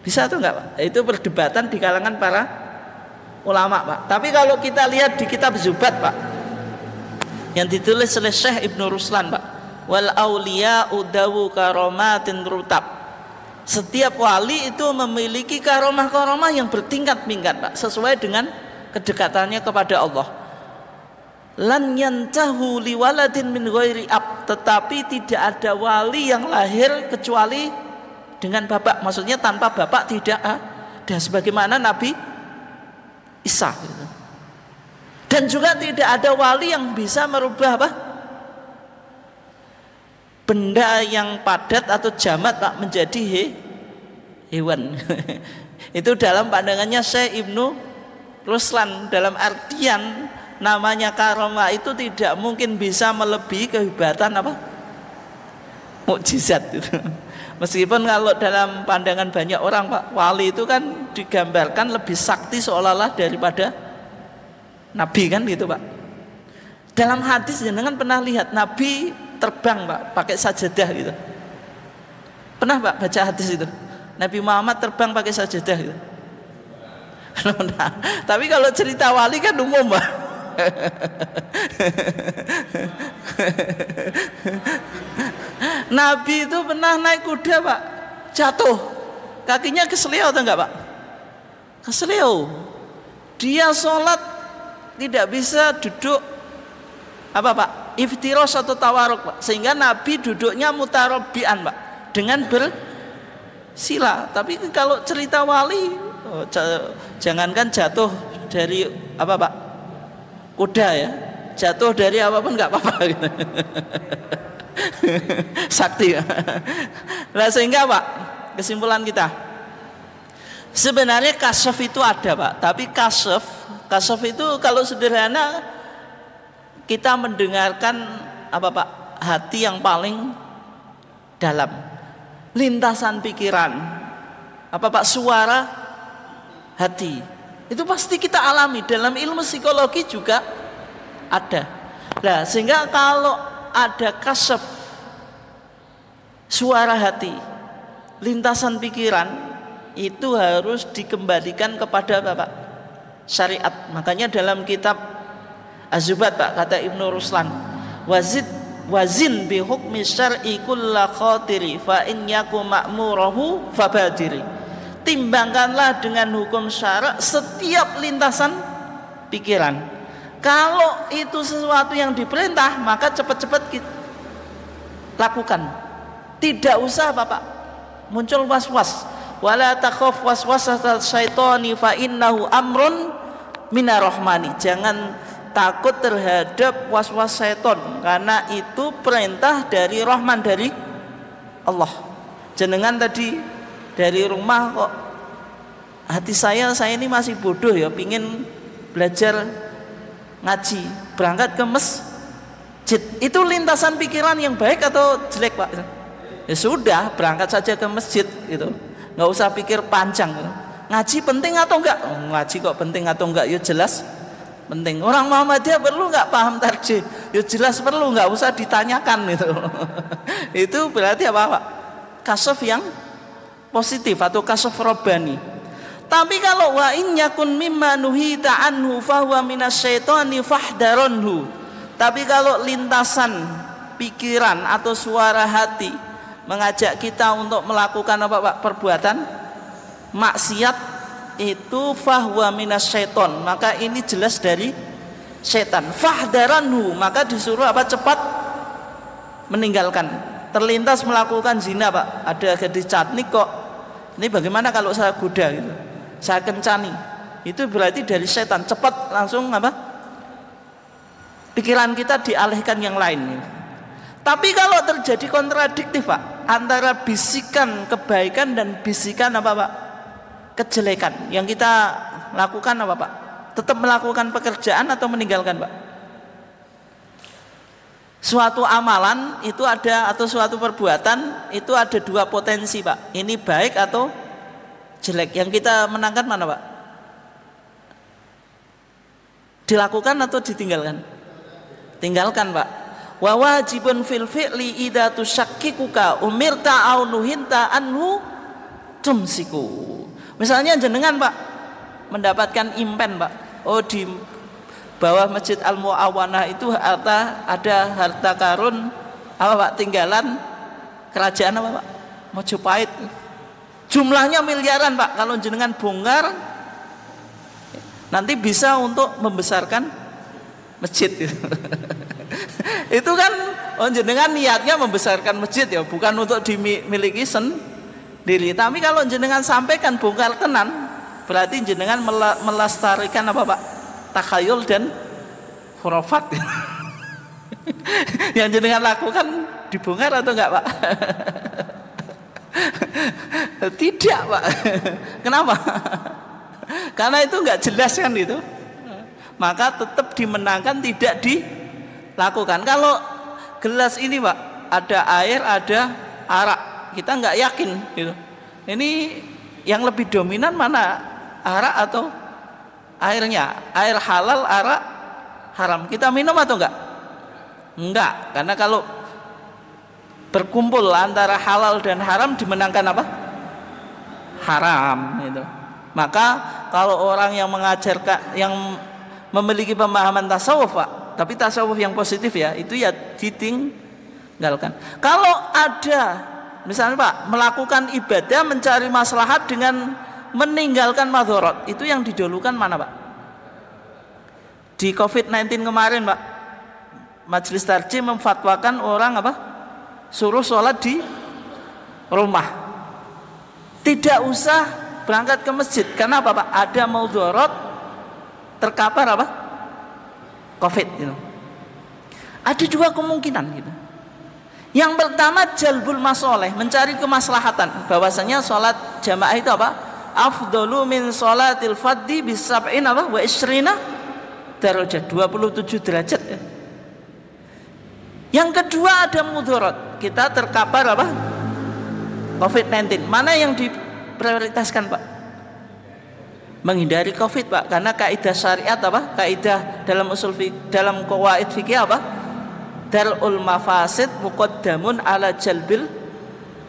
Bisa atau enggak Pak? Itu perdebatan di kalangan para ulama Pak. Tapi kalau kita lihat di kitab Zubat Pak, yang ditulis oleh Syekh Ibnu Ruslan Pak, wal auliya udawu karomatin rutab, setiap wali itu memiliki karomah-karomah yang bertingkat-tingkat Pak, sesuai dengan kedekatannya kepada Allah. Lan yantahu liwaladin min ghairi ab, tetapi tidak ada wali yang lahir kecuali dengan bapak, maksudnya tanpa bapak tidak ada, sebagaimana Nabi Isa gitu. Dan juga tidak ada wali yang bisa merubah apa? Benda yang padat atau jamat Pak menjadi hewan. Itu dalam pandangannya Syekh Ibnu Ruslan, dalam artian namanya karomah itu tidak mungkin bisa melebihi kehebatan apa? Mukjizat itu. Meskipun kalau dalam pandangan banyak orang Pak, wali itu kan digambarkan lebih sakti seolah-olah daripada Nabi kan gitu Pak. Dalam hadis jenengan pernah lihat Nabi terbang Pak pakai sajadah gitu? Pernah Pak baca hadis itu? Nabi Muhammad terbang pakai sajadah gitu? Nah, tapi kalau cerita wali kan umum Pak. Nabi itu pernah naik kuda Pak, jatuh, kakinya keselio atau enggak Pak? Keselio. Dia sholat tidak bisa duduk apa Pak? Iftiros atau tawaruk Pak. Sehingga Nabi duduknya mutarabbian Pak, dengan bersila. Tapi kalau cerita wali, jangankan jatuh dari apa Pak? Kuda ya. Jatuh dari apapun enggak apa-apa gitu. Sakti. Nah sehingga Pak, kesimpulan kita, sebenarnya kasyaf itu ada Pak, tapi kasyaf itu kalau sederhana kita mendengarkan apa Pak, hati yang paling dalam, lintasan pikiran apa Pak, suara hati itu pasti kita alami. Dalam ilmu psikologi juga ada. Nah sehingga kalau ada kasyaf suara hati, lintasan pikiran, itu harus dikembalikan kepada Bapak syariat. Makanya dalam kitab Az-Zubat Pak, kata Ibnu Ruslan, wazin bi hukmi syar'i kulla khatiri fa in yakum ma'murahu fabadiri. Timbangkanlah dengan hukum syara setiap lintasan pikiran. Kalau itu sesuatu yang diperintah, maka cepat-cepat kita lakukan. Tidak usah Bapak muncul was-was. Wala takhaf waswasatal syaitani fa innahu amrun minar rahmani. Jangan takut terhadap was-was syaitan, karena itu perintah dari Rahman, dari Allah. Jenengan tadi dari rumah kok hati saya ini masih bodoh ya, pingin belajar ngaji, berangkat ke masjid. Itu lintasan pikiran yang baik atau jelek Pak? Ya sudah, berangkat saja ke masjid gitu, nggak usah pikir panjang gitu. Ngaji penting atau enggak? Ngaji kok penting atau enggak? Ya jelas penting. Orang Muhammadiyah perlu nggak paham tarjih? Ya jelas perlu, nggak usah ditanyakan gitu. Itu berarti apa Pak? Kasaf yang positif atau kasaf robbani. Tapi kalau wa in yakun mimma nuhita anhu fahuwa minasyaitani fahdaronhu. Tapi kalau lintasan pikiran atau suara hati mengajak kita untuk melakukan apa Pak? Perbuatan maksiat, itu fahuwa minasyaiton, maka ini jelas dari setan. Fahdaranhu, maka disuruh apa? Cepat meninggalkan. Terlintas melakukan zina Pak, ada gadis cantik kok, ini bagaimana kalau saya goda gitu, saya kencani, itu berarti dari setan. Cepat langsung apa? Pikiran kita dialihkan yang lain. Tapi kalau terjadi kontradiktif Pak, antara bisikan kebaikan dan bisikan apa Pak? Kejelekan, yang kita lakukan apa Pak? Tetap melakukan pekerjaan atau meninggalkan Pak? Suatu amalan itu ada, atau suatu perbuatan itu ada dua potensi Pak, ini baik atau jelek. Yang kita menangkan mana Pak? Dilakukan atau ditinggalkan? Tinggalkan Pak. Wa wajibun fil fi'li idza tusyakkikuka umirta au nuhinta anhu tumsiku. Misalnya jenengan Pak mendapatkan impen Pak, oh di bawah Masjid Al-Mu'awanah itu ada harta karun apa Pak, tinggalan kerajaan apa Pak? Mojopahit. Jumlahnya miliaran Pak. Kalau jenengan bongkar nanti bisa untuk membesarkan masjid itu. Itu kan jenengan niatnya membesarkan masjid ya, bukan untuk dimiliki sendiri. Tapi kalau jenengan sampaikan bongkar tenan, berarti jenengan melestarikan apa Pak? Takhayul dan khurafat. Yang jenengan lakukan dibongkar atau enggak Pak? Tidak Pak. Kenapa? Karena itu enggak jelas kan itu. Maka tetap dimenangkan, tidak dilakukan. Kalau gelas ini Pak, ada air, ada arak, kita nggak yakin gitu. Ini yang lebih dominan mana, arak atau airnya? Air halal, arak haram. Kita minum atau enggak? Enggak, karena kalau berkumpul antara halal dan haram dimenangkan apa? Haram gitu. Maka kalau orang yang mengajarkan, yang memiliki pemahaman tasawuf Pak, tapi tasawuf yang positif ya, itu ya ditinggalkan. Kalau ada misalnya Pak melakukan ibadah mencari maslahat dengan meninggalkan madharat, itu yang didahulukan mana Pak? Di COVID-19 kemarin Pak, Majelis Tarjih memfatwakan orang apa? Suruh sholat di rumah, tidak usah berangkat ke masjid. Karena apa Pak? Ada madharat terkapar apa? Covid gitu. Ada dua kemungkinan gitu. Yang pertama jalbul masoleh, mencari kemaslahatan, bahwasanya sholat jamaah itu apa? Afdalu min sholatil fadhi bisab'in apa? Wa isrina darajat, 27 derajat ya. Yang kedua ada mudarat, kita terkapar apa? COVID-19. Mana yang diprioritaskan Pak? Menghindari Covid Pak, karena kaidah syariat apa? Kaidah dalam usul dalam qawaid fikih apa? Darul mafasid muqaddamun ala jalbil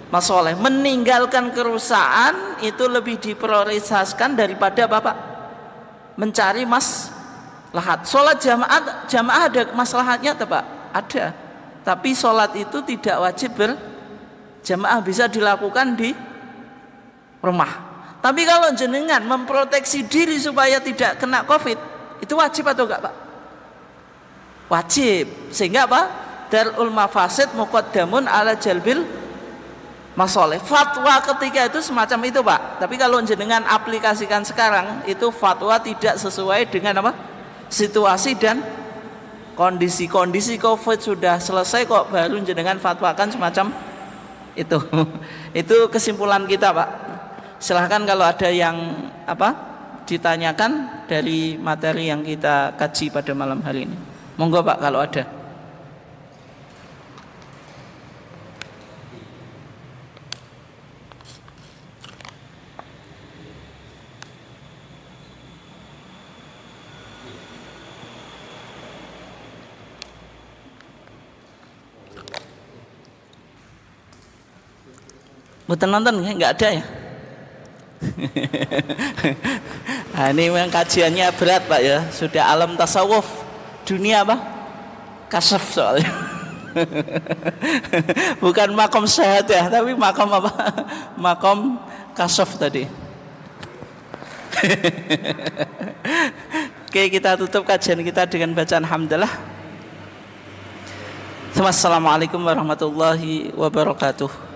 masoleh. Meninggalkan kerusakan itu lebih diprioritaskan daripada apa Pak? Mencari lahat. Sholat jamaah ada maslahatnya atau Pak? Ada. Tapi sholat itu tidak wajib berjamaah, bisa dilakukan di rumah. Tapi kalau jenengan memproteksi diri supaya tidak kena COVID, itu wajib atau enggak Pak? Wajib. Sehingga apa? Darul mafasid muqaddamun ala jalbil masoleh. Fatwa ketika itu semacam itu Pak. Tapi kalau jenengan aplikasikan sekarang, itu fatwa tidak sesuai dengan apa? Situasi dan kondisi COVID sudah selesai kok baru jenengan fatwakan semacam itu. Itu kesimpulan kita Pak. Silahkan kalau ada yang ditanyakan dari materi yang kita kaji pada malam hari ini. Monggo Pak kalau ada. Mboten nonton nggak ada ya? Nah, ini memang kajiannya berat Pak ya. Sudah alam tasawuf, dunia apa? Kasaf soalnya. Bukan makom sehat ya, tapi makom apa? Makom kasaf tadi. Oke, kita tutup kajian kita dengan bacaan hamdalah. Assalamualaikum warahmatullahi wabarakatuh.